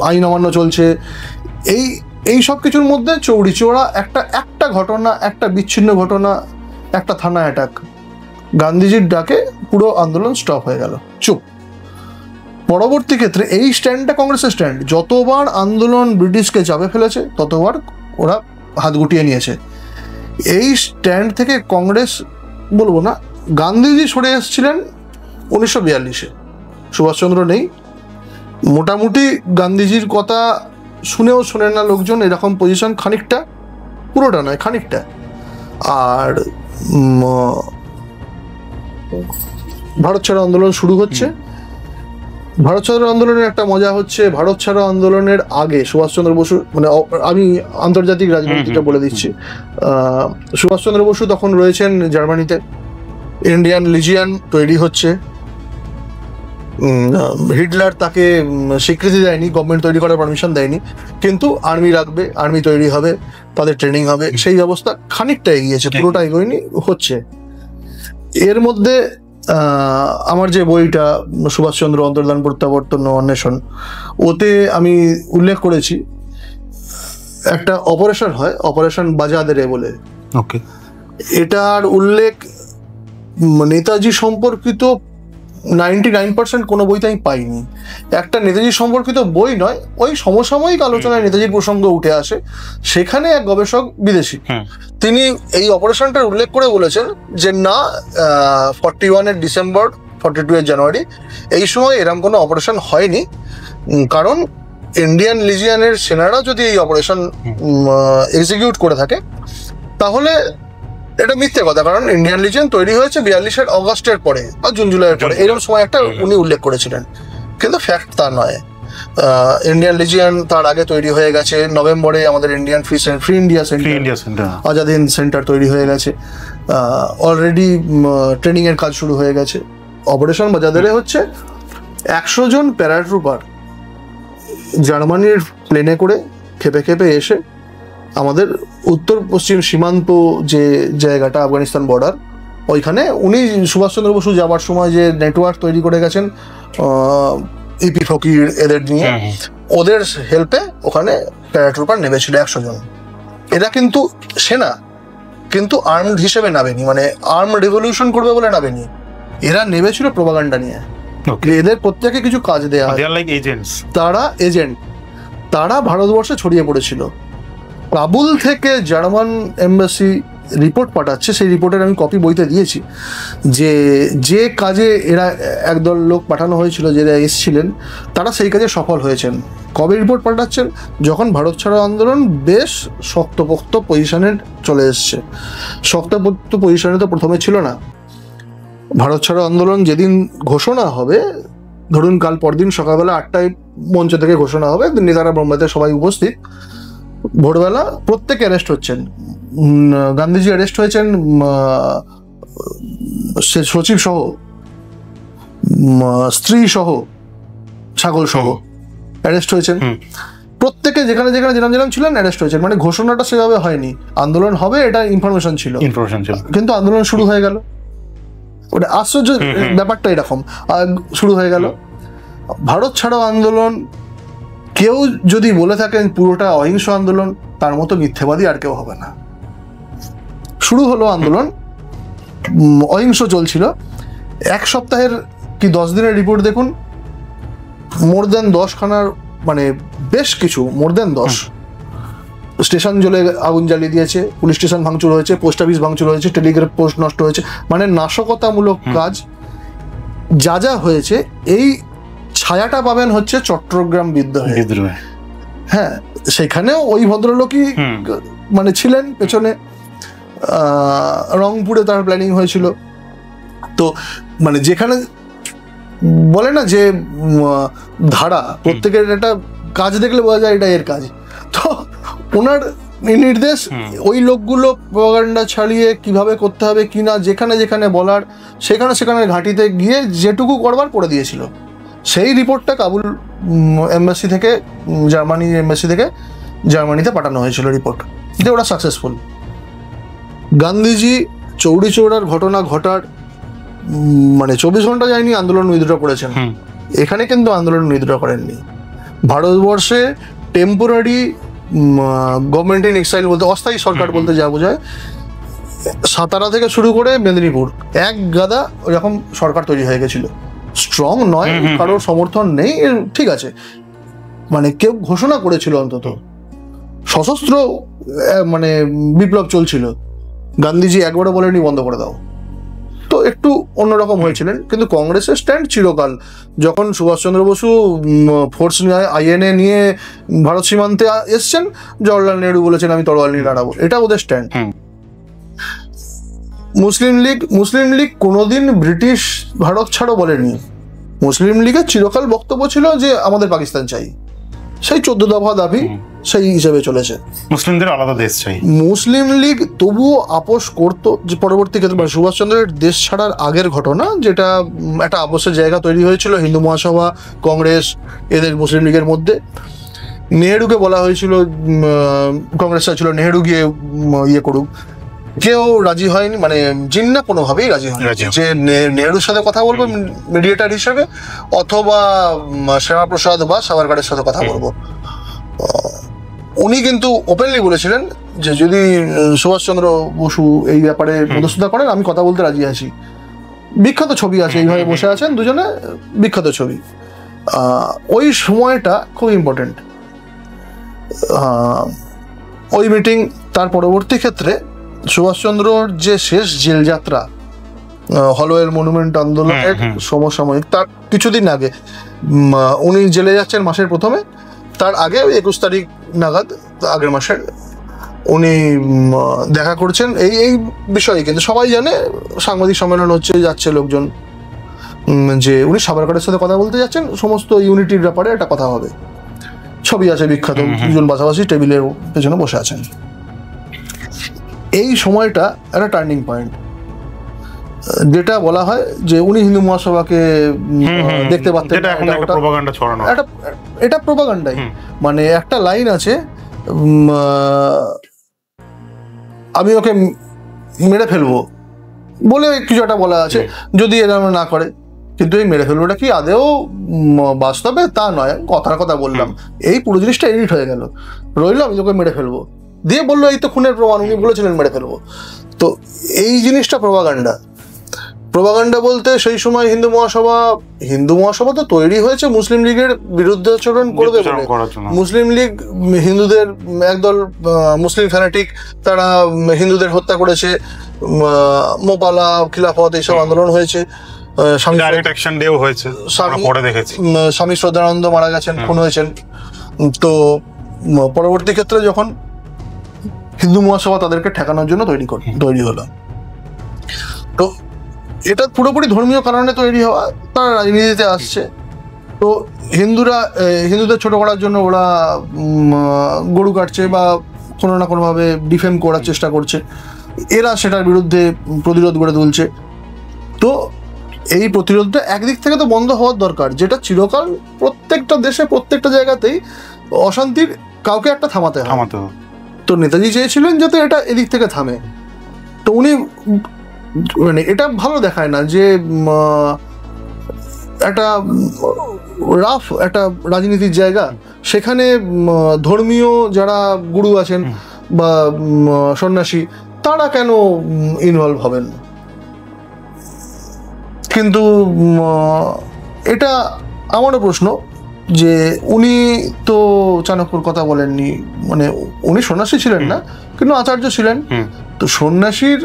আইন অমান্য চলছে, এই সব কিছুর মধ্যে চৌরি চৌরা একটা ঘটনা, একটা বিচ্ছিন্ন ঘটনা, একটা থানা অ্যাটাক, গান্ধীজির ডাকে পুরো আন্দোলন স্টপ হয়ে গেল, চুপ। পরবর্তী ক্ষেত্রে এই স্ট্যান্ডটা কংগ্রেসের স্ট্যান্ড, যতবার আন্দোলন ব্রিটিশকে চাপে ফেলেছে ততবার ওরা হাত গুটিয়ে নিয়েছে। এই স্ট্যান্ড থেকে কংগ্রেস বলবো না, গান্ধীজি সরে এসেছিলেন 1942-এ, সুভাষচন্দ্র নেই। মোটামুটি গান্ধীজির কথা শুনেও শোনেন না লোকজন, এরকম পজিশন খানিকটা, পুরোটা নয় খানিকটা। আর ভারত ছাড়ো আন্দোলন শুরু হচ্ছে। ভারত ছাড়ো আন্দোলনের একটা মজা হচ্ছে, ভারত ছাড়ো আন্দোলনের আগে সুভাষচন্দ্র বসু, মানে আমি আন্তর্জাতিক রাজনীতিটা বলে দিচ্ছি, সুভাষচন্দ্র বসু তখন রয়েছেন জার্মানিতে, ইন্ডিয়ান লিজিয়ান তৈরি হচ্ছে, হিটলার তাকে স্বীকৃতি দেয়নি, গভর্নমেন্ট তৈরি করার পারমিশন দেয়নি, কিন্তু আর্মি রাখবে, আর্মি তৈরি হবে, তাদের ট্রেনিং হবে, সেই ব্যবস্থা খানিকটা এগিয়েছে, পুরোটা এগোয়নি, হচ্ছে। এর মধ্যে আমার যে বইটা সুভাষচন্দ্র অন্তর্ধান প্রত্যাবর্তন ও অন্বেষণ, ওতে আমি উল্লেখ করেছি একটা অপারেশন হয়, অপারেশন বাজাদেরে বলে। ওকে, এটার উল্লেখ নেতাজি সম্পর্কিত 99% কোনো বইতে আমি পাইনি। একটা নেতাজি সম্পর্কিত বই নয়, ওই সমসাময়িক আলোচনায় নেতাজির প্রসঙ্গ উঠে আসে, সেখানে এক গবেষক বিদেশি তিনি এই অপারেশনটার উল্লেখ করে বলেছেন যে না, 41-এর ডিসেম্বর, 42-এর জানুয়ারি, এই সময় এরকম কোনো অপারেশন হয়নি, কারণ ইন্ডিয়ান লিজিয়ানের সেনারা যদি এই অপারেশন এক্সিকিউট করে থাকে তাহলে এটা মিথ্যে কথা, কারণ ইন্ডিয়ান লিজিয়ান তৈরি হয়েছে 42-এর অগস্টের পরে বা জুন জুলাইয়ের পরে, এরকম সময় একটা উনি উল্লেখ করেছিলেন, কিন্তু ফ্যাক্ট তা নয়। ইন্ডিয়ান লিজিয়ান তার আগে তৈরি হয়ে গেছে, নভেম্বরে আমাদের Indian free India centre, Azad Hind centre তৈরি হয়ে গেছে, অলরেডি ট্রেনিং এর কাজ শুরু হয়ে গেছে। অপারেশন বাজাদেরে হচ্ছে 100 জন প্যারাট্রুপার জার্মানির প্লেনে করে খেপে খেপে এসে আমাদের উত্তর পশ্চিম সীমান্ত যে জায়গাটা, আফগানিস্তান বর্ডার, ওইখানে উনি সুভাষচন্দ্র বসু যাবার সময় যে নেটওয়ার্ক তৈরি করে গেছেন ইপি ফকির এদের নিয়ে, ওদের হেল্পে ওখানে প্যারাট্রুপার নেমেছিল 100 জন। এরা কিন্তু সেনা, কিন্তু আর্মড হিসেবে নামেনি, মানে আর্ম রেভলিউশন করবে বলে নামেনি, এরা নেমেছিল প্রোপাগান্ডা নিয়ে। এদের প্রত্যেকে কিছু কাজ দেয়া হয়, তারা এজেন্ট, তারা ভারতবর্ষে ছড়িয়ে পড়েছিল। কাবুল থেকে জার্মান এম্বাসি রিপোর্ট পাঠাচ্ছে, সেই রিপোর্টের আমি কপি বইতে দিয়েছি, যে কাজে এরা একদল লোক পাঠানো হয়েছিল, যারা এসেছিলেন, তারা সেই কাজে সফল হয়েছেন। কবে রিপোর্ট পাঠাচ্ছেন? যখন ভারত ছাড়ো আন্দোলন বেশ শক্তপোক্ত পজিশনে চলে এসছে। শক্তপোক্ত পজিশনে তো প্রথমে ছিল না। ভারত ছাড়ো আন্দোলন যেদিন ঘোষণা হবে, ধরুন কাল পরদিন সকালবেলা 8টায় মঞ্চ থেকে ঘোষণা হবে, নেতারা ব্রহ্মাতে সবাই উপস্থিত, ভোরবেলা প্রত্যেকে অ্যারেস্ট হচ্ছেন। গান্ধীজি অ্যারেস্ট হয়েছেন, সচিব সহ, স্ত্রী সহ, ছাগল সহ অ্যারেস্ট হয়েছেন। প্রত্যেকে যেখানে যেখানে যেরকম ছিলেন অ্যারেস্ট হয়েছেন। মানে ঘোষণাটা সেভাবে হয়নি, আন্দোলন হবে এটা ইনফরমেশন ছিল, কিন্তু আন্দোলন শুরু হয়ে গেল। ওটা আশ্চর্য ব্যাপারটা এরকম, শুরু হয়ে গেল। ভারত ছাড়ো আন্দোলন কেউ যদি বলে থাকেন পুরোটা অহিংস আন্দোলন, তার মতো মিথ্যেবাদী আর কেউ হবে না। শুরু হলো আন্দোলন, অহিংস চলছিল। 1 সপ্তাহের কি 10 দিনের রিপোর্ট দেখুন, মোর দেন 10খানার, মানে বেশ কিছু, মোর দেন 10 স্টেশন জ্বলে আগুন জ্বালিয়ে দিয়েছে, পুলিশ স্টেশন ভাঙচুর হয়েছে, পোস্ট অফিস ভাঙচুর হয়েছে, টেলিগ্রাফ পোস্ট নষ্ট হয়েছে, মানে নাশকতামূলক কাজ যা যা হয়েছে। এই ছায়াটা পাবেন হচ্ছে চট্টগ্রাম বিদ্রোহে। হ্যাঁ, সেখানেও ওই ভদ্রলোকই মানে ছিলেন পেছনে। রংপুরে তার প্ল্যানিং হয়েছিল। তো মানে যেখানে বলে না যে ধারা, প্রত্যেকের একটা কাজ দেখলে বোঝা যায় এটা এর কাজ, তো ওনার নির্দেশ ওই লোকগুলো প্রপাগান্ডা ছাড়িয়ে কিভাবে করতে হবে কি না, যেখানে যেখানে বলার সেখানে সেখানে ঘাঁটিতে গিয়ে যেটুকু করবার করে দিয়েছিল। সেই রিপোর্টটা কাবুল এম্বাসি থেকে, জার্মানি এম্বাসি থেকে জার্মানিতে পাঠানো হয়েছিল রিপোর্ট, যে ওরা সাকসেসফুল। গান্ধীজি চৌরি চৌরার ঘটনা ঘটার মানে 24 ঘন্টা যায়নি আন্দোলন উইথড্র করেছেন। এখানে কিন্তু আন্দোলন উইথড্র করেননি। ভারতবর্ষে টেম্পোরারি গভর্নমেন্ট ইন এক্সাইল বলতে, অস্থায়ী সরকার বলতে যা বোঝায়, সাতারা থেকে শুরু করে মেদিনীপুর এক গাদা এরকম সরকার তৈরি হয়ে গেছিল। স্ট্রং নয়, কারোর সমর্থন নেই, ঠিক আছে, মানে কেউ ঘোষণা করেছিল অন্তত, সশস্ত্র মানে বিপ্লব চলছিল। গান্ধীজি একবারও বলেনি বন্ধ করে দাও, তো একটু অন্যরকম হয়েছিলেন। কিন্তু কংগ্রেসের স্ট্যান্ড চিরকাল, যখন সুভাষচন্দ্র বসু ফোর্স নিয়ে আইএনএ নিয়ে ভারত সীমান্তে এসছেন, জওয়াহরলাল নেহরু বলেছেন আমি তরোয়াল নিয়ে দাঁড়াবো, এটা ওদের স্ট্যান্ড। মুসলিম লীগ কোনোদিন ব্রিটিশ ভারত ছাড়ো বলেনি। মুসলিম লীগের চিরকাল বক্তব্য ছিল যে আমাদের পাকিস্তান চাই, সেই 14 দফা দাবি সেই হিসেবে চলেছে। মুসলিমদের আলাদা দেশ চাই। মুসলিম লীগ তবুও আপোষ করতো, যে পরবর্তী ক্ষেত্রে মানে সুভাষচন্দ্রের দেশ ছাড়ার আগের ঘটনা, যেটা একটা আপোষের জায়গা তৈরি হয়েছিল হিন্দু মহাসভা, কংগ্রেস, এদের মুসলিম লীগের মধ্যে। নেহেরুকে বলা হয়েছিল, কংগ্রেস চাইছিল নেহেরু গিয়ে ইয়ে করুক, কেউ রাজি হয়নি, মানে জিন্না কোনোভাবেই রাজি হয়নি যে নেহেরুর সাথে কথা বলবো মিডিয়েটার হিসেবে, অথবা শ্যামাপ্রসাদ বা সাভারকারের সাথে কথা বলবো। উনি কিন্তু ওপেনলি বলেছিলেন যে যদি সুভাষচন্দ্র বসু এই ব্যাপারে মধ্যস্থতা করেন আমি কথা বলতে রাজি আছি। বিখ্যাত ছবি আছে, এইভাবে বসে আছেন দুজনে, বিখ্যাত ছবি। ওই সময়টা খুব ইম্পর্টেন্ট, ওই মিটিং। তার পরবর্তী ক্ষেত্রে সুভাষচন্দ্রর যে শেষ জেল যাত্রা, হলওয়েল মনুমেন্ট আন্দোলনের সমসাময়িক, তার কিছুদিন আগে উনি জেলে যাচ্ছেন মাসের প্রথমে, তার আগে 21 তারিখ নাগাদ আগের মাসের উনি দেখা করছেন এই বিষয়ে। কিন্তু সবাই জানে, সাংবাদিক সম্মেলন হচ্ছে, যাচ্ছে লোকজন, যে উনি সাভারকারের সাথে কথা বলতে যাচ্ছেন, সমস্ত ইউনিটির ব্যাপারে একটা কথা হবে। ছবি আছে বিখ্যাত, দুজন পাশাপাশি টেবিলের পেছনে বসে আছেন। এই সময়টা একটা টার্নিং পয়েন্ট, যেটা বলা হয় যে উনি হিন্দু মহাসভাকে দেখতে পাচ্ছেন, এটা প্রোপাগান্ডাই। মানে একটা লাইন আছে, আমি ওকে মেরে ফেলবো বলে কিছু একটা বলা আছে, যদি এরা না করে। কিন্তু এই মেরে ফেলবোটা কি আদেও বাস্তবে তা নয়, কথার কথা বললাম, এই পুরো জিনিসটা এডিট হয়ে গেল, রইল আমি তোকে মেরে ফেলবো, দিয়ে বললো এই তো খুনের প্রমাণ, উনি বলেছিলেন মেরে ফেলবো। তো এই জিনিসটা প্রোপাগান্ডা। প্রোপাগান্ডা বলতে সেই সময় হিন্দু মহাসভা তো তৈরি হয়েছে মুসলিম লীগের বিরুদ্ধে আচরণ করবে বলে। মুসলিম লীগ হিন্দুদের একদল মুসলিম ফ্যানাটিক, তারা হিন্দুদের হত্যা করেছে, মোপালা, খিলাফত, এইসব আন্দোলন হয়েছে, স্বামী শ্রদ্ধানন্দ মারা গেছেন, খুন হয়েছেন। তো পরবর্তী ক্ষেত্রে যখন হিন্দু মহাসভা তাদেরকে ঠেকানোর জন্য তৈরি হলো, তো এটা পুরোপুরি ধর্মীয় কারণে তৈরি হওয়া, তারা রাজনীতিতে আসছে। তো হিন্দুদের ছোট করার জন্য ওরা গরু কাটছে বা কোনো না কোনোভাবে ডিফেম করার চেষ্টা করছে, এরা সেটার বিরুদ্ধে প্রতিরোধ গড়ে তুলছে। তো এই প্রতিরোধটা একদিক থেকে তো বন্ধ হওয়ার দরকার, যেটা চিরকাল প্রত্যেকটা দেশে প্রত্যেকটা জায়গাতেই অশান্তির কাউকে একটা থামাতে হবে। তো নেতাজি চেয়েছিলেন যাতে এটা এদিক থেকে থামে। তো উনি মানে এটা ভালো দেখায় না যে একটা রাফ একটা রাজনীতির জায়গা, সেখানে ধর্মীয় যারা গুরু আছেন বা সন্ন্যাসী, তারা কেন ইনভলভ হবেন। কিন্তু এটা আমারও প্রশ্ন যে উনি তো চাণক্যর কথা বলেননি, মানে উনি সন্ন্যাসী ছিলেন না কিন্তু আচার্য ছিলেন। তো সন্ন্যাসীর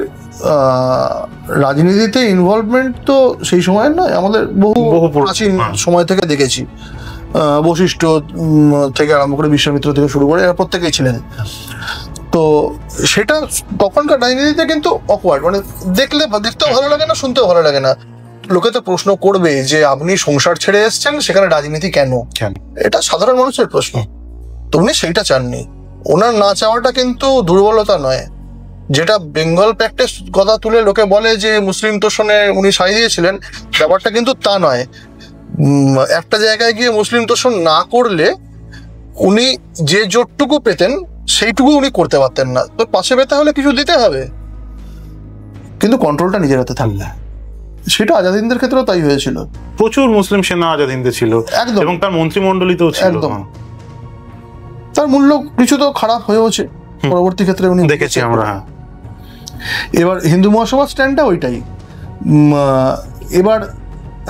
রাজনীতিতে ইনভলভমেন্ট তো সেই সময়ের নয়, আমাদের বহু প্রাচীন সময় থেকে দেখেছি। বশিষ্ঠ থেকে আরম্ভ করে বিশ্বামিত্র থেকে শুরু করে এরা প্রত্যেকেই ছিলেন। তো সেটা তখনকার রাজনীতিতে কিন্তু অকওয়ার্ড, মানে দেখতেও ভালো লাগে না, শুনতেও ভালো লাগে না। লোকে তো প্রশ্ন করবে যে আপনি সংসার ছেড়ে এসছেন, সেখানে রাজনীতি কেন? এটা সাধারণ মানুষের প্রশ্ন। তো উনি সেইটা চাননি। ওনার না চাওয়াটা কিন্তু দুর্বলতা নয়। যেটা বেঙ্গল প্র্যাকটিস কথা তুলে লোকে বলে যে মুসলিম তোষণে উনি সাই দিয়েছিলেন, ব্যাপারটা কিন্তু তা নয়। একটা জায়গায় গিয়ে মুসলিম তোষণ না করলে উনি যে জোটটুকু পেতেন সেইটুকু উনি করতে পারতেন না। তো পাশে পেতে হলে কিছু দিতে হবে, কিন্তু কন্ট্রোলটা নিজের হাতে থাকলে। সেটা আজাদ হিন্দের ক্ষেত্রেও তাই হয়েছিল। প্রচুর মুসলিম সেনা আজাদ হিন্দে ছিল, একদম, এবং তার মন্ত্রিমণ্ডলীতেও ছিল। একদম। তার মূল্য কিছু তো খারাপ হয়েওছে পরবর্তী ক্ষেত্রে, উনি দেখেছি আমরা। এবার হিন্দু মহাসভার স্ট্যান্ডটা ওইটাই। এবার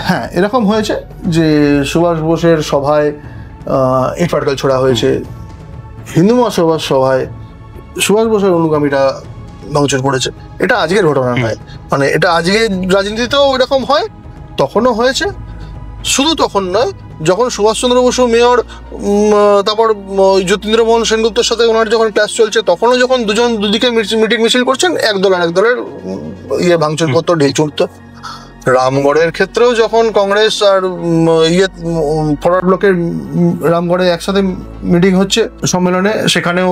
হ্যাঁ, এরকম হয়েছে যে সুভাষ বোসের সভায় ইট পাটকেল ছোড়া হয়েছে, হিন্দু মহাসভার সভায় সুভাষ বোসের অনুগামীরা ভাঙচুর করেছে। এটা আজকের ঘটনা নয়, মানে এটা আজকের রাজনীতিতেও এরকম হয়, তখনও হয়েছে। শুধু তখন নয়, যখন সুভাষচন্দ্র বসু মেয়র, তারপর যতীন্দ্রমোহন সেনগুপ্তের সাথে ওনার যখন ক্লাস চলছে, তখনও যখন দুজন দুদিকে মিটিং মিছিল করছেন, একদল আর একদলের ভাঙচুর করতো, ঢিল ছুটতো। রামগড়ের ক্ষেত্রেও যখন কংগ্রেস আর ফরওয়ার্ড ব্লকের রামগড়ে একসাথে মিটিং হচ্ছে, সম্মেলনে, সেখানেও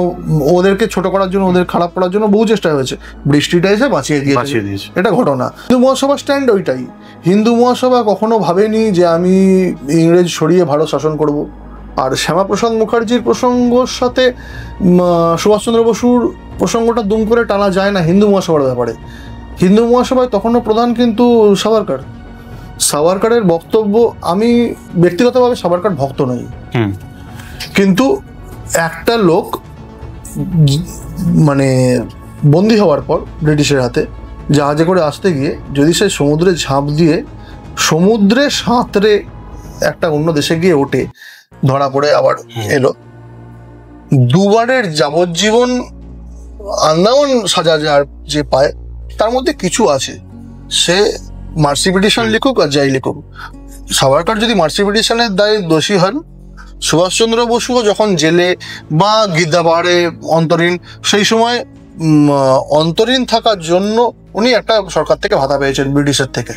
ওদেরকে ছোট করার জন্য, ওদের খারাপ করার জন্য বহু চেষ্টা হয়েছে। বৃষ্টিটা এসে বাঁচিয়ে দিয়েছে, এটা ঘটনা। হিন্দু মহাসভা স্ট্যান্ড ওইটাই। হিন্দু মহাসভা কখনো ভাবেনি যে আমি ইংরেজ সরিয়ে ভারত শাসন করব। আর শ্যামাপ্রসাদ মুখার্জির প্রসঙ্গর সাথে সুভাষচন্দ্র বসুর প্রসঙ্গটা দুম করে টানা যায় না হিন্দু মহাসভার ব্যাপারে। হিন্দু মহাসভায় তখনও প্রধান কিন্তু সাভারকার। সাভারকারের বক্তব্য, আমি ব্যক্তিগতভাবে সাভারকার ভক্ত নই, কিন্তু একটা লোক মানে বন্দী হওয়ার পর ব্রিটিশের হাতে জাহাজে করে আসতে গিয়ে যদি সে সমুদ্রে ঝাঁপ দিয়ে সমুদ্রে সাঁতরে একটা অন্য দেশে গিয়ে ওঠে, ধরা পড়ে আবার এলো, দুবারের যাবজ্জীবন আন্দামান সাজা যার যে পায়, তার মধ্যে কিছু আছে। সে মার্সি পিটিশন লিখুক আর যাই লিখুক, সাভারকার যদি মার্সি পিটিশনের দায়ে দোষী হন, সুভাষচন্দ্র বসুও যখন জেলে বা গিদ্দাপাহাড়ে অন্তরীণ, সেই সময় অন্তরীণ থাকার জন্য উনি একটা সরকার থেকে ভাতা পেয়েছেন, ব্রিটিশের থেকে।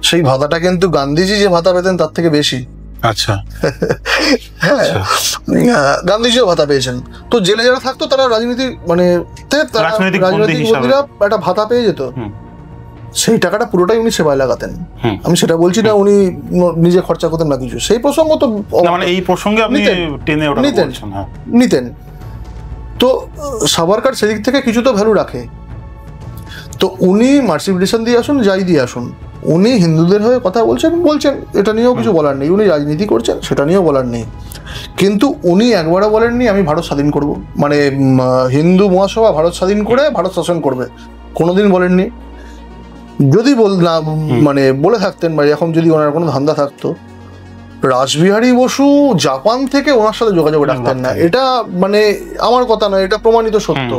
সেই ভাতাটা কিন্তু গান্ধীজি যে ভাতা পেতেন তার থেকে বেশি। আচ্ছা, হ্যাঁ, গান্ধীজিও ভাতা পেয়েছেন। তো জেলে যারা থাকতো তারা রাজনীতির মানে রাজনৈতিক বন্দীরা একটা ভাতা পেয়ে যেত, সেই টাকাটা পুরোটাই উনি সেবায় লাগাতেন। আমি সেটা বলছি না উনি নিজে খরচা করতেন না কিছু, সেই প্রসঙ্গ তো মানে এই প্রসঙ্গে আপনি নিতেন। তো সাভারকার সেদিক থেকে কিছু তো ভ্যালু রাখে। তো উনি মার্সি পিটিশন দিয়ে আসুন, যাই দিয়ে আসুন, উনি হিন্দুদের হয়ে কথা বলছেন, এটা নিয়েও কিছু বলার নেই। উনি রাজনীতি করছেন, সেটা নিয়েও বলার নেই। কিন্তু উনি একবারও বলেননি আমি ভারত স্বাধীন করব, মানে হিন্দু মহাসভা ভারত স্বাধীন করে ভারত শাসন করবে, কোনোদিন বলেননি। যদি মানে বলে থাকতেন, বা এরকম যদি ওনার কোনো ধান্দা থাকতো, রাসবিহারী বসু জাপান থেকে ওনার সাথে যোগাযোগ রাখতেন না। এটা মানে আমার কথা নয়, এটা প্রমাণিত সত্য,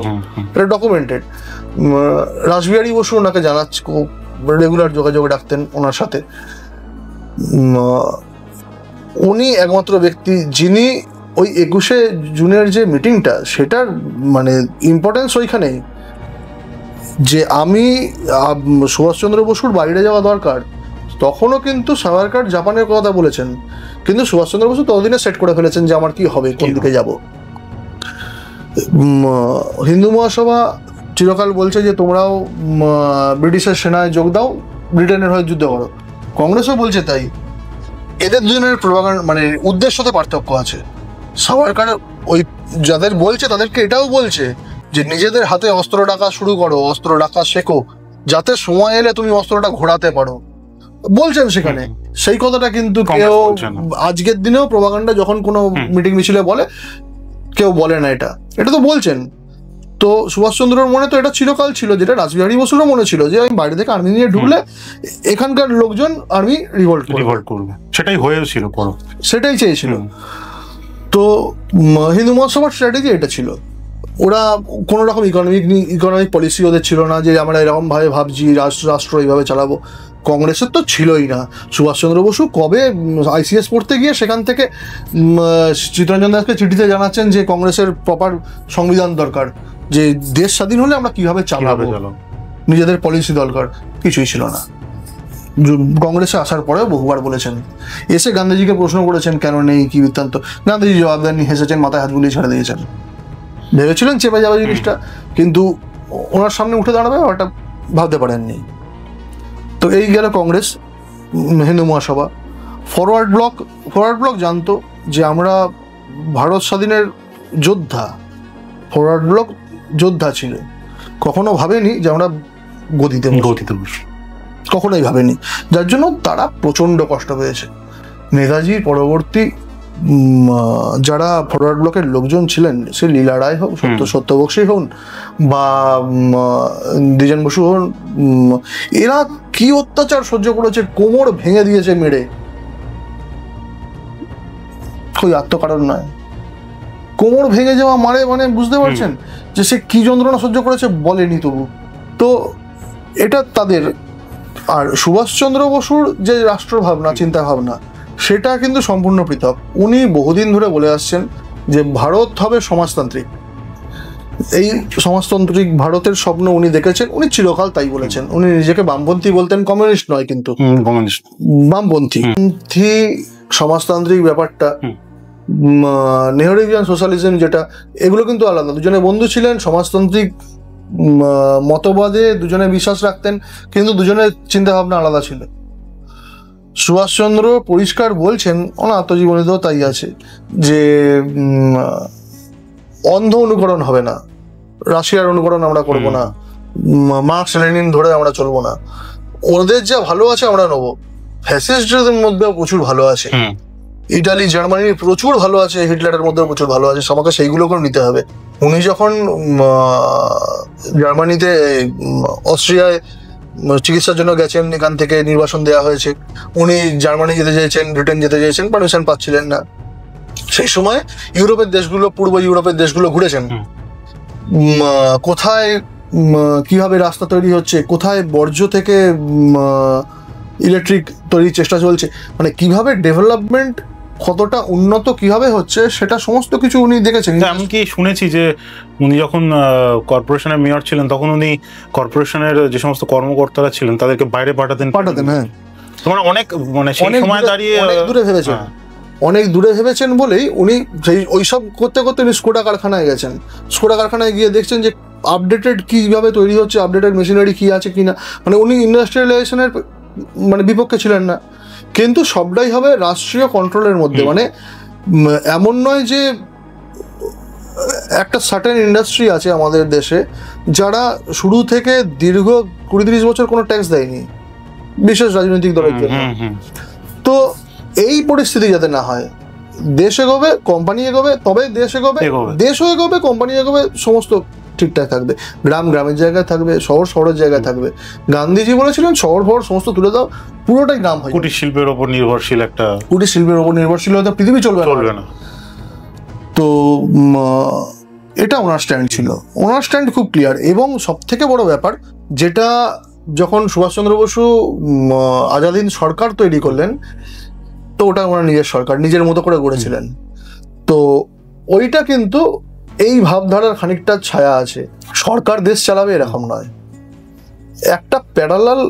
এটা ডকুমেন্টেড। রাসবিহারী বসু ওনাকে জানাচ্ছে, রেগুলার যোগাযোগ রাখতেন ওনার সাথে। উনি একমাত্র ব্যক্তি যিনি ওই 21শে জুনের যে মিটিংটা, সেটার মানে ইম্পর্টেন্স ওইখানেই, যে আমি সুভাষচন্দ্র বসুর বাইরে যাওয়া দরকার। তখনও কিন্তু সাভারকার জাপানের কথা বলেছেন, কিন্তু সুভাষচন্দ্র বসু ততদিনে সেট করে ফেলেছেন যে আমার কি হবে, কোন দিকে যাব। হিন্দু মহাসভা চিরকাল বলছে যে তোমরাও ব্রিটিশের সেনায় যোগ দাও, ব্রিটেনের হয়ে যুদ্ধ করো। কংগ্রেসও বলছে তাই। এদের দুজনের প্রভাকাণ্ড মানে উদ্দেশ্যতে পার্থক্য আছে। সাভারকার ওই যাদের বলছে তাদেরকে এটাও বলছে যে নিজেদের হাতে অস্ত্র রাখা শুরু করো, অস্ত্র রাখা শেখো, যাতে সময় এলে তুমি অস্ত্রটা ঘোরাতে পারো, বলছেন সেখানে। সেই কথাটা কিন্তু কেউ আজকের দিনেও প্রভাকাণ্ডা যখন কোনো মিটিং মিছিলে বলে, কেউ বলে না এটা, এটা তো বলছেন। তো সুভাষচন্দ্রের মনে তো এটা চিরকাল ছিল, যেটা রাসবিহারী বসুরও মনে ছিল, যে আমি বাইরে থেকে আর্মি নিয়ে ঢুকলে এখানকার লোকজন আর্মি রিভল্ট করবে। সেটাই হয়েছিল, সেটাই চেয়েছিল। তো হিন্দু মহাসভার স্ট্র্যাটেজি এটা ছিল। ওরা কোনো রকম ইকোনমিক পলিসি ওদের ছিল না, যে আমরা এরকম ভাবে ভাবছি রাষ্ট্র এইভাবে চালাবো। কংগ্রেসের তো ছিলই না। সুভাষচন্দ্র বসু কবে ICS পড়তে গিয়ে সেখান থেকে চিত্তরঞ্জন দাসকে চিঠিতে জানাচ্ছেন যে কংগ্রেসের প্রপার সংবিধান দরকার, যে দেশ স্বাধীন হলে আমরা কিভাবে চালাবো, নিজেদের পলিসি দরকার, কিছুই ছিল না। কংগ্রেসে আসার পরেও বহুবার বলেছেন। এসে গান্ধীজিকে প্রশ্ন করেছেন কেন নেই, কি বৃত্তান্ত, গান্ধীজি জবাব দেননি, হেসেছেন, মাথায় হাত বুলিয়ে ছেড়ে দিয়েছেন। ভেবেছিলেন চেপে যাবে জিনিসটা, কিন্তু ওনার সামনে উঠে দাঁড়াবে ওটা ভাবতে পারেননি। তো এই গেল কংগ্রেস, হিন্দু মহাসভা। ফরওয়ার্ড ব্লক জানতো যে আমরা ভারত স্বাধীনের যোদ্ধা, ফরওয়ার্ড ব্লক যোদ্ধা ছিল, কখনো ভাবেনি যে আমরা গদিতে বসি, কখনোই ভাবেনি, যার জন্য তারা প্রচণ্ড কষ্ট পেয়েছে। নেতাজির পরবর্তী যারা ফরওয়ার্ড ব্লকের লোকজন ছিলেন, সে লীলা রায় হোক, সত্যবক্সী হন বা দ্বিজেন বসু হন, এরা কি অত্যাচার সহ্য করেছে, কোমর ভেঙে দিয়েছে মেরে, ওই আত্মকারণ নয়, কোমর ভেঙে যাওয়া মারে, মানে বুঝতে পারছেন যে সে কি যন্ত্রণা সহ্য করেছে বলেনি তবু। তো এটা তাদের। আর সুভাষচন্দ্র বসুর যে রাষ্ট্র ভাবনা, চিন্তা ভাবনা, সেটা কিন্তু সম্পূর্ণ পৃথক। উনি বহুদিন ধরে বলে আসছেন যে ভারত হবে সমাজতান্ত্রিক, এই সমাজতান্ত্রিক ভারতের স্বপ্ন উনি দেখেছেন, উনি চিরকাল তাই বলেছেন। উনি নিজেকে বামপন্থী বলতেন, কমিউনিস্ট নয় কিন্তু বামপন্থী। সমাজতান্ত্রিক ব্যাপারটা, নেহরুভিয়ান সোশ্যালিজম যেটা, এগুলো কিন্তু আলাদা। দুজনে বন্ধু ছিলেন, সমাজতান্ত্রিক মতবাদে দুজনে বিশ্বাস রাখতেন, কিন্তু দুজনের চিন্তা ভাবনা আলাদা ছিল। সুভাষচন্দ্র পরিষ্কার বলছেন, ওনার আত্মজীবনীতেও তাই আছে, যে অন্ধ অনুকরণ হবে না, রাশিয়ার অনুকরণ আমরা করব না, মার্কস লেনিন ধরে আমরা চলবো না, ওদের যা ভালো আছে আমরা নেবো। ফ্যাসিস্টদের মধ্যেও প্রচুর ভালো আছে, ইটালি জার্মানির প্রচুর ভালো আছে, হিটলারের মধ্যেও প্রচুর ভালো আছে, আমাকে সেইগুলোকেও নিতে হবে। উনি যখন জার্মানিতে, অস্ট্রিয়ায় চিকিৎসার জন্য গেছেন, এখান থেকে নির্বাসন দেওয়া হয়েছে, উনি জার্মানি যেতে চেয়েছেন, ব্রিটেন যেতে চেয়েছেন, পারমিশন পাচ্ছিলেন না। সেই সময় ইউরোপের দেশগুলো, পূর্ব ইউরোপের দেশগুলো ঘুরেছেন, কোথায় কিভাবে রাস্তা তৈরি হচ্ছে, কোথায় বর্জ্য থেকে ইলেকট্রিক তৈরির চেষ্টা চলছে, মানে কিভাবে ডেভেলপমেন্ট কতটা উন্নত কিভাবে হচ্ছে, সেটা সমস্ত কিছু উনি দেখেছেন। এমনকি শুনেছি যে উনি যখন কর্পোরেশনের মেয়র ছিলেন, তখন উনি কর্পোরেশনের যে সমস্ত কর্মকর্তারা ছিলেন তাদেরকে বাইরে পাঠাতেন। হ্যাঁ, তোমার অনেক, মানে সেই সময় দাঁড়িয়ে অনেক দূরে ভেবেছেন, অনেক দূরে ভেবেছেন বলেই উনি সেই ওইসব করতে করতে উনি স্কোডা কারখানায় গেছেন। স্কোডা কারখানায় গিয়ে দেখছেন যে আপডেটেড কিভাবে তৈরি হচ্ছে, আপডেটেড মেশিনারি কি আছে কিনা, মানে উনি ইন্ডাস্ট্রিয়ালাইজেশনের মানে বিপক্ষে ছিলেন না, কিন্তু সবটাই হবে রাষ্ট্রীয় কন্ট্রোলের মধ্যে। মানে এমন নয় যে একটা সার্টেন ইন্ডাস্ট্রি আছে আমাদের দেশে যারা শুরু থেকে দীর্ঘ 20-30 বছর কোনো ট্যাক্স দেয়নি, বিশেষ রাজনৈতিক দলের জন্য। তো এই পরিস্থিতি যাতে না হয়, দেশ এগোবে, কোম্পানি এগোবে, তবে দেশ এগোবে, দেশও এগোবে, কোম্পানি এগোবে, সমস্ত ঠিকঠাক থাকবে। গ্রাম গ্রামের জায়গায় থাকবে, শহর শহরের জায়গায় থাকবে। গান্ধীজি বলেছিলেন শহর ফহর সমস্ত তুলে দাও, পুরোটাই গ্রাম হয়। কুটির শিল্পের ওপর নির্ভরশীল, একটা কুটির শিল্পের ওপর নির্ভরশীল হয়তো পৃথিবী চলবে না। তো এটা ওনার স্ট্যান্ড ছিল, ওনার স্ট্যান্ড খুব ক্লিয়ার। এবং সব থেকে বড় ব্যাপার যেটা, যখন সুভাষচন্দ্র বসু আজাদ হিন্দ সরকার তৈরি করলেন, তো ওটা ওনার নিজের সরকার, নিজের মতো করে গড়েছিলেন। তো ওইটা কিন্তু এই ভাবধারার খানিকটা ছায়া আছে। সরকার দেশ চালাবে এরকম নয়, একটা প্যারালাল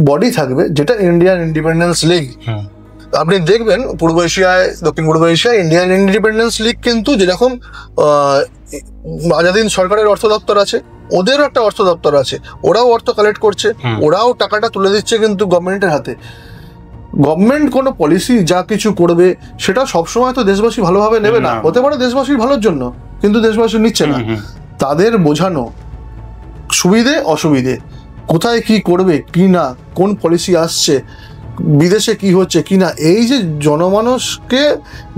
বডি থাকবে যেটা ইন্ডিয়ান ইন্ডিপেন্ডেন্স লিগ। আপনি দেখবেন পূর্ব এশিয়ায়, দক্ষিণ পূর্ব এশিয়ায় ইন্ডিয়ান ইন্ডিপেন্ডেন্স লিগ কিন্তু যেরকম আজাদ হিন্দ সরকারের অর্থ দপ্তর আছে, ওদেরও একটা অর্থ দপ্তর আছে, ওরাও অর্থ কালেক্ট করছে, ওরাও টাকাটা তুলে দিচ্ছে কিন্তু গভর্নমেন্টের হাতে। গভর্নমেন্ট কোনো পলিসি যা কিছু করবে সেটা সবসময় তো দেশবাসী ভালোভাবে নেবে না, হতে পারে দেশবাসীর ভালোর জন্য, কিন্তু দেশবাসী নিচ্ছে না। তাদের বোঝানো সুবিধে অসুবিধে, কোথায় কি করবে কি না, কোন পলিসি আসছে, বিদেশে কি হচ্ছে কি না, এই যে জনমানসকে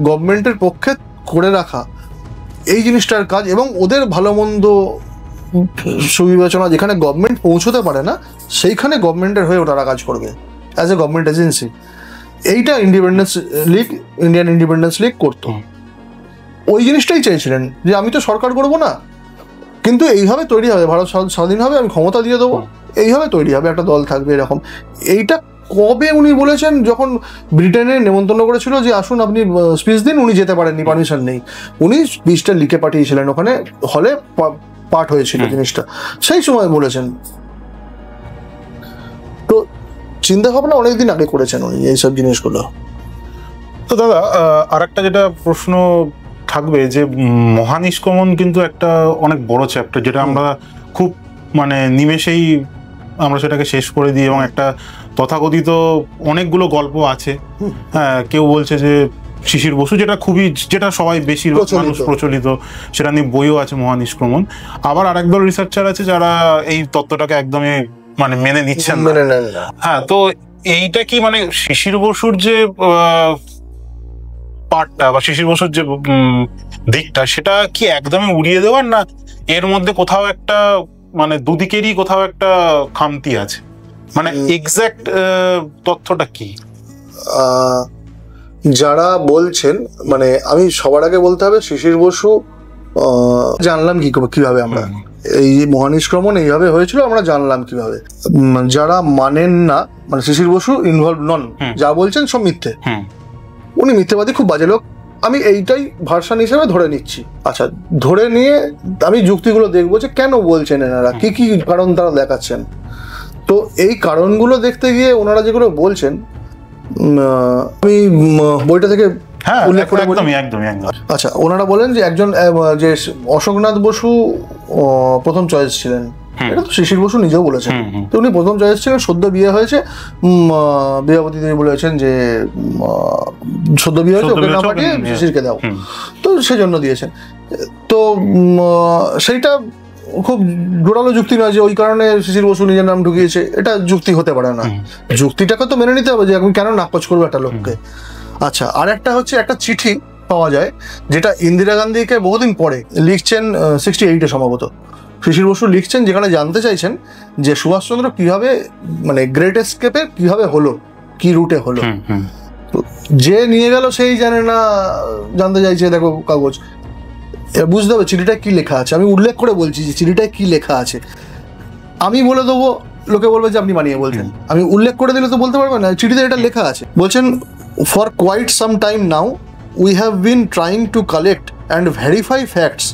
গভর্নমেন্টের পক্ষে করে রাখা, এই জিনিসটার কাজ। এবং ওদের ভালো মন্দ সুবিবেচনা যেখানে গভর্নমেন্ট পৌঁছতে পারে না, সেইখানে গভর্নমেন্টের হয়ে ওরা কাজ করবে অ্যাজ এ গভর্নমেন্ট এজেন্সি। এইটা ইন্ডিয়ান ইন্ডিপেন্ডেন্স লিগ করতো। ওই জিনিসটাই চেয়েছিলেন যে আমি তো সরকার করবো না, কিন্তু এইভাবে তৈরি হবে, ভারত স্বাধীন হবে, আমি ক্ষমতা দিয়ে দেবো, এইভাবে তৈরি হবে, একটা দল থাকবে এরকম। এইটা কবে উনি বলেছেন? যখন ব্রিটেনে নেমন্তন্ন করেছিল যে আসুন আপনি স্পিচ দিন, উনি যেতে পারেননি, পারমিশন নেই, উনি স্পিচটা লিখে পাঠিয়েছিলেন, ওখানে হলে পাঠ হয়েছিল জিনিসটা, সেই সময় বলেছেন। তো চিন্তা ভাবনা অনেকদিন আগে করেছেন উনি এইসব জিনিসগুলো। তো দাদা, আর একটা যেটা প্রশ্ন থাকবে যে মহানিষ্ক্রমণ কিন্তু একটা অনেক বড় চ্যাপ্টার, যেটা আমরা খুব মানে নিমেষেই আমরা সেটাকে শেষ করে দিই, এবং একটা তথাকথিত অনেকগুলো গল্প আছে। হ্যাঁ, কেউ বলছে যে শিশির বসু, যেটা সবাই বেশি মানুষ প্রচলিত, সেটা নিয়ে বইও আছে মহানিষ্ক্রমণ। আবার আরেক দল রিসার্চার আছে যারা এই তত্ত্বটাকে একদমই মানে মেনে নিচ্ছেন না। হ্যাঁ, তো এইটা কি মানে শিশির বসুর যে পার্টটা বা শিশির বসুর যে দিকটা, সেটা কি একদমই উড়িয়ে দেওয়ার, না এর মধ্যে কোথাও একটা মানে দুদিকেরই কোথাও একটা খামতি আছে? মানে এক্সাক্ট তথ্যটা কি? যারা বলছেন, মানে আমি সবার আগে বলতে হবে শিশির বসু জানলাম কিভাবে আমরা এই মহানিষ্ক্রমণ এইভাবে হয়েছিল, আমরা জানলাম কিভাবে। যারা মানেন না, মানে শিশির বসু ইনভলভ নন, যা বলছেন সব মিথ্যে, উনি মিথ্যেবাদী, খুব বাজে লোক, আমি এইটাই ভার্সন হিসেবে ধরে নিচ্ছি। আচ্ছা, ধরে নিয়ে আমি যুক্তিগুলো দেখবো যে কেন বলছেন এনারা, কি কি কারণ তারা দেখাচ্ছেন। তো এই কারণগুলো দেখতে গিয়ে ওনারা যেগুলো বলছেন, আমি বইটা থেকে উল্লেখ করে বলি। আচ্ছা, ওনারা বলেন যে একজন যে অশোকনাথ বসু প্রথম চয়েস ছিলেন, এটা তো শিশির বসু নিজেও বলেছেন। তো উনি প্রথম চয়েস ছিলেন, সদ্য বিয়ে হয়েছে, বিয়াপতি দেবী বলেছেন যে সদ্য বিয়ে হয়েছে, ওকে না পাঠিয়ে শিশিরকে দাও, তো সেজন্য দিয়েছেন। তো সেইটা খুব জোরালো যুক্তি নয় যে ওই কারণে শিশির বসু নিজের নাম ঢুকিয়েছে, এটা যুক্তি হতে পারে না। যুক্তিটাকে তো মেনে নিতে হবে যে আমি কেন নাকচ করবো একটা লোককে। আচ্ছা, আর একটা হচ্ছে একটা চিঠি পাওয়া যায় যেটা ইন্দিরা গান্ধীকে বহুদিন পরে লিখছেন, 68-এ সম্ভবত শিশির বসু লিখছেন, যেখানে জানতে চাইছেন যে সুভাষচন্দ্র কিভাবে মানে গ্রেট এস্কেপে কিভাবে হলো, কি রুটে হলো। যে নিয়ে গেল সেই জানে না, জানতে চাইছে দেখো কাগজ, বুঝতে হবে চিঠিটায় কি লেখা আছে। আমি উল্লেখ করে বলছি যে চিঠিটায় কি লেখা আছে, আমি বলে দেবো, লোকে বলবে যে আপনি বানিয়ে বলছেন। আমি উল্লেখ করে দিলে তো বলতে পারবেন না, চিঠিতে এটা লেখা আছে। বলছেন, for quite some time now we have been trying to collect and verify facts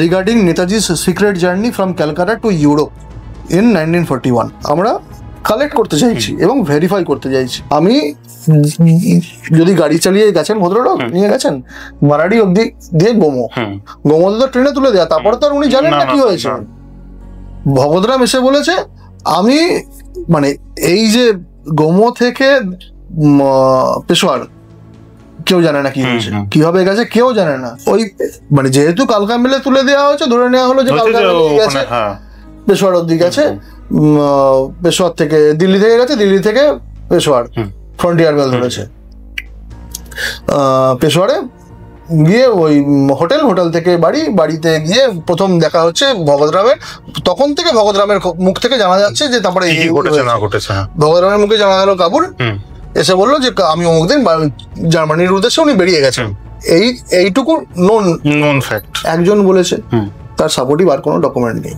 regarding Netaji's secret journey from Calcutta to Europe in 1941। আমরা কালেক্ট করতে চাইছি এবং ভেরিফাই করতে চাইছি। আমি যদি গাড়ি চালিয়ে গেছেন ভদ্রলোক, নিয়ে গেছেন মারাডি অব্দি দিয়ে গোমো তো ট্রেনে তুলে দেয়া, তারপরে তো আর উনি জানেন না কি হয়েছে। ভগতরাম এসে বলেছে আমি মানে এই যে গোমো থেকে পেশোয়ার কেউ জানে না কি হয়েছে, কিভাবে গেছে কেউ জানে না। ওই মানে যেহেতু কালকা মেলে তুলে দেওয়া হয়েছে, ধরে নেওয়া হলো যে কালকা মেলে গেছে, পেশোয়ার অব্দি গেছে, পেশোয়ার থেকে দিল্লি থেকে গেছে, দিল্লি থেকে পেশোয়ার ফ্রন্টিয়ার মেল ধরেছে। পেশোয়ারে গিয়ে ওই হোটেল থেকে বাড়িতে গিয়ে প্রথম দেখা হচ্ছে ভগতরামের। তখন থেকে ভগতরামের মুখ থেকে জানা যাচ্ছে যে তারপরে ভগতরামের মুখে জানা গেল কাপুর এসে বললো যে আমি অমুক দিন জার্মানির উদ্দেশ্যে উনি বেরিয়ে গেছেন। এইটুকু নোন ফ্যাক্ট একজন বলেছে, তার সাপোর্টিভ আর কোনো ডকুমেন্ট নেই,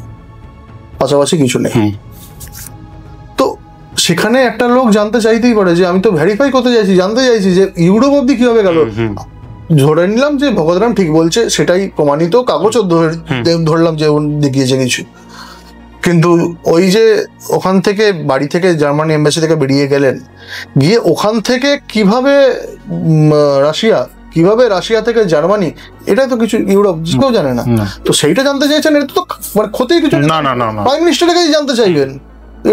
পাশাপাশি কিছু নেই। তো সেখানে একটা লোক জানতে চাইতেই পারে যে আমি তো ভেরিফাই করতে চাইছি, জানতে চাইছি যে ইউরোপ অব্দি কিভাবে গেল। ধরে নিলাম যে ভগতরাম ঠিক বলছে, সেটাই প্রমাণিত, কাগজও ধরলাম যে দেখিয়েছে কিছু, কিন্তু ওই যে ওখান থেকে বাড়ি থেকে জার্মানি এম্বাসি থেকে বেরিয়ে গেলেন, গিয়ে ওখান থেকে কিভাবে রাশিয়া থেকে জার্মানি, এটা তো কিছু ইউরোপ কেউ জানে না। তো সেইটা জানতে চাইছেন, এটা তো মানে ক্ষতি কিছু না, প্রাইম মিনিস্টারের কাছে জানতে চাইবেন।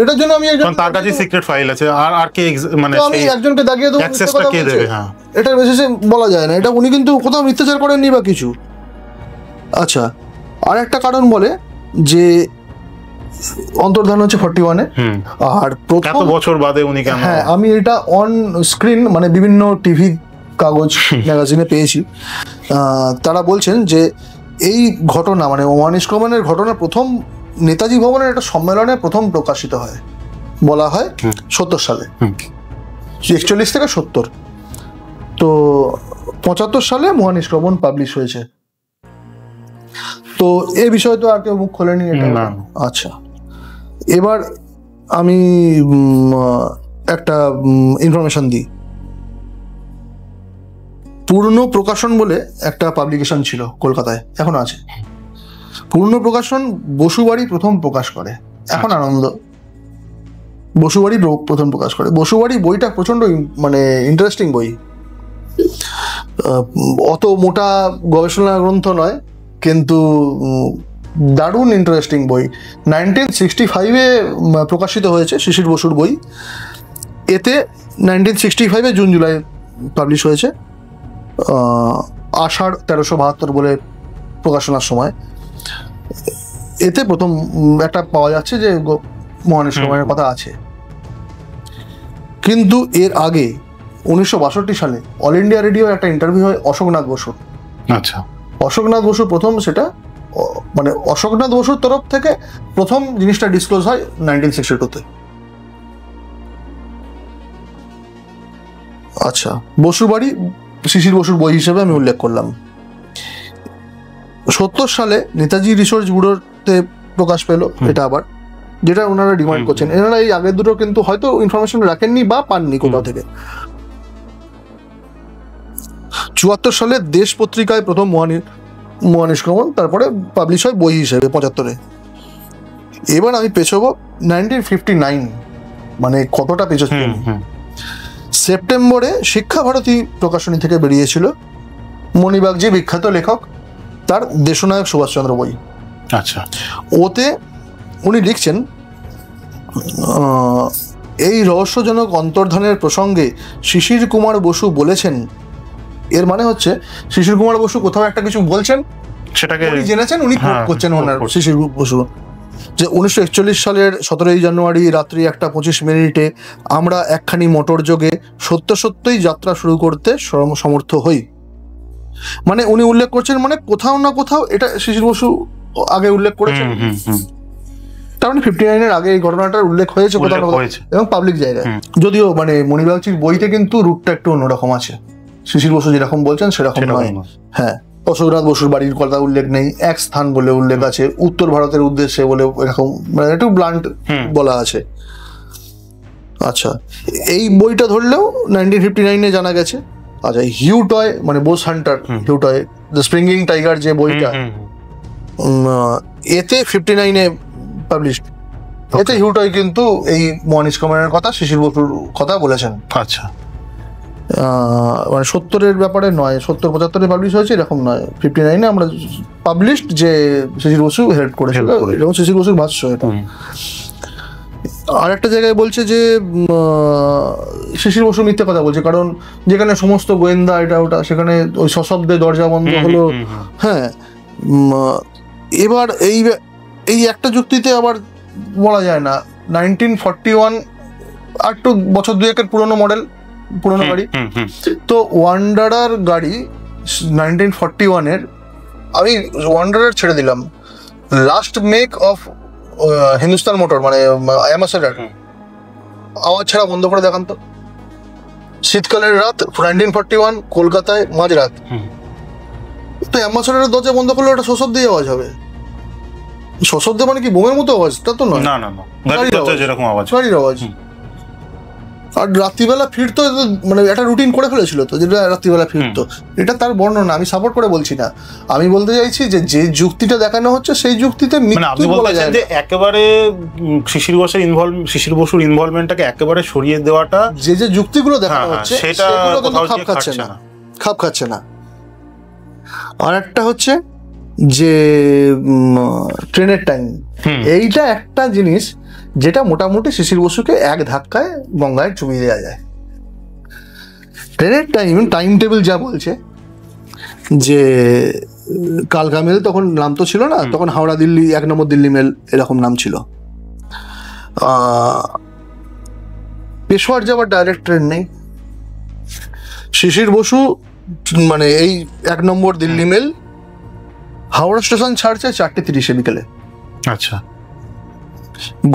এটার জন্য আমি তার কাছে সিক্রেট ফাইল আছে, আর কে মানে আমি একজনকে দাগিয়ে দেবো, অ্যাক্সেসটা কে দেবে? হ্যাঁ, এটার বেসিসে বলা যায় না। এটা উনি কিন্তু কোথাও মিথ্যাচার করেননি বা কিছু। আচ্ছা, আর একটা কারণ বলে যে অন্তর্ধান হচ্ছে 41-এ, আর প্রথম বছর বাদে উনি কেন। হ্যাঁ, আমি এটা অন স্ক্রিন মানে বিভিন্ন টিভি কাগজ ম্যাগাজিনে পেয়েছি। তারা বলছেন যে এই ঘটনা মানে মহানিষ্ক্রমণের ঘটনা প্রথম নেতাজি ভবনের একটা সম্মেলনে প্রথম প্রকাশিত হয়, বলা হয় 70 সালে, 41 থেকে 70। তো 75 সালে মহানিষ্ক্রমণ পাবলিশ হয়েছে। তো এই বিষয়ে তো আর কেউ মুখ খোলেনি এটা। আচ্ছা, এবার আমি একটা ইনফরমেশন দিই। পূর্ণ প্রকাশন বলে একটা পাবলিকেশন ছিল কলকাতায়, এখন আছে। পূর্ণ প্রকাশন বসুবাড়ি প্রথম প্রকাশ করে, এখন আনন্দ। বসুবাড়ি প্রথম প্রকাশ করে। বসুবাড়ি বইটা প্রচন্ড মানে ইন্টারেস্টিং বই। অত মোটা গবেষণা গ্রন্থ নয়, কিন্তু দারুণ ইন্টারেস্টিং বই। 1965-এ প্রকাশিত হয়েছে শিশির বসুর বই। এতে 1965-এ জুন জুলাই পাবলিশ হয়েছে, আষাঢ় 1372 বলে প্রকাশনার সময়। এতে প্রথম একটা পাওয়া যাচ্ছে যে মহানিশ কমনের কথা আছে। কিন্তু এর আগে 1962 সালে অল ইন্ডিয়া রেডিওর একটা ইন্টারভিউ হয় অশোকনাথ বসুর। আচ্ছা, অশোকনাথ বসু প্রথম সেটা মানে অশোকনাথ বসুর তরফ থেকে প্রথম জিনিসটা ডিসক্লোজ হয় 1962-তে। আচ্ছা, বসুর বাড়ি শিশির বসুর বই হিসেবে আমি উল্লেখ করলাম। 70 সালে নেতাজি রিসার্চ ব্যুরোতে প্রকাশ পেল এটা আবার, যেটা ওনারা ডিমান্ড করছেন। এনারা এই আগের দুটো কিন্তু হয়তো ইনফরমেশন রাখেননি বা পাননি কোথাও থেকে। 74 সালে দেশ পত্রিকায় প্রথম মহানিষ্ক্রমণ, তারপরে পাবলিশ হয় বই হিসেবে 75-এ। এবার আমি পেছবো 1959, মানে কতটা পেছচ্ছি। সেপ্টেম্বরে শিক্ষা ভারতী প্রকাশনী থেকে বেরিয়েছিল মণিবাগজি বিখ্যাত লেখক, তার দেশনায়ক সুভাষচন্দ্র বই। আচ্ছা, ওতে উনি লিখছেন, এই রহস্যজনক অন্তর্ধানের প্রসঙ্গে শিশির কুমার বসু বলেছেন। এর মানে হচ্ছে শিশির কুমার বসু কোথাও একটা কিছু বলছেন, সেটাকে উনি জেনেছেন, উনি কোট করছেন ওনার শিশির বসু, যে 1941 সালের 17 জানুয়ারি রাত্রি 1:25 আমরা একখানি মোটর যোগে সত্যই যাত্রা শুরু করতে সমর্থ হই। মানে উনি উল্লেখ করছেন, মানে কোথাও না কোথাও এটা শিশির বসু আগে উল্লেখ করেছেন। তার মানে 59-এর আগে এই ঘটনাটার উল্লেখ হয়েছে কোথাও না কোথাও, এবং পাবলিক জায়গায়। যদিও মানে মণিবাগচির বইতে কিন্তু রুটটা একটু অন্যরকম আছে, শিশির বসু যেরকম বলছেন সেরকম নয়। হ্যাঁ, অশোকনাথ বসুর বাড়ির কথা উল্লেখ নেই, এক স্থান বলে উল্লেখ আছে, উত্তর ভারতের উদ্দেশ্যে বলে এরকম, মানে একটু ব্লান্ট বলা আছে। আচ্ছা, এই বইটা ধরলেও 1959-এ জানা গেছে। আচ্ছা, হিউটয় মানে Bose Hunter, হিউটয় the springing tiger যে বইটা, এতে 59-এ পাবলিশড। এতে হিউটয় কিন্তু এই মহানিশ কমনের কথা, শিশির বসুর কথা বলেছেন। আচ্ছা, মানে 70-এর ব্যাপারে নয়, 70-75-এ পাবলিশ হয়েছে এরকম নয়, 59-এ আমরা পাবলিশড যে শিশির বসু হেল্প করেছিল, এবং শিশির বসুর ভাষ্য এটা। আর একটা জায়গায় বলছে যে শিশির বসু মিথ্যে কথা বলছে, কারণ যেখানে সমস্ত গোয়েন্দা এটা ওটা, সেখানে ওই সশব্দে দরজা বন্ধ হলো। হ্যাঁ, এবার এই একটা যুক্তিতে আবার বলা যায় না, 1941 আর একটু বছর দুয়েকের পুরনো মডেল, পুরনো গাড়ি তো, ওয়ান্ডারার গাড়ি 1941-এর, আমি ওয়ান্ডারার ছেড়ে দিলাম, last make of Hindustan motor মানে অ্যাম্বাসেডর, আওয়াজ ছাড়া বন্ধ করে দেখান তো। শীতকালের রাত 1941 কলকাতায় মাঝরাত, তো অ্যাম্বাসেডরের দরজা বন্ধ করলে ওটা সশব্দেই আওয়াজ হবে। সশব্দে মানে কি বোমের মতো আওয়াজ? তা তো নয়, গাড়ির আওয়াজ। আর রাত্রিবেলা ফিরতো, মানে একটা রুটিন করে ফেলেছিল তো, যেটা রাত্রিবেলা ফিরতো। এটা তার বর্ণনা, আমি সাপোর্ট করে বলছি না। আমি বলতে চাইছি যে যে যুক্তিটা দেখানো হচ্ছে সেই যুক্তিতে মৃত্যু বলা যায় না। একেবারে শিশির বসুর ইনভলভমেন্টটাকে একেবারে সরিয়ে দেওয়াটা, যে যে যুক্তিগুলো দেখানো হচ্ছে সেগুলো কিন্তু খাপ খাচ্ছে না। আর একটা হচ্ছে যে ট্রেনের টাইম, এইটা একটা জিনিস যেটা মোটামুটি শিশির বসুকে এক ধাক্কায় গঙ্গায় চুবিয়ে দেওয়া যায়। ট্রেনের টাইম টেবিল যা বলছে যে কালকা মেল তখন নাম তো ছিল না, তখন হাওড়া দিল্লি 1 নম্বর দিল্লি মেল এরকম নাম ছিল। পেশোয়ার যাওয়ার ডাইরেক্ট ট্রেন নেই। শিশির বসু মানে এই 1 নম্বর দিল্লি মেল হাওড়া স্টেশন ছাড়ছে 4:30 বিকেলে। আচ্ছা,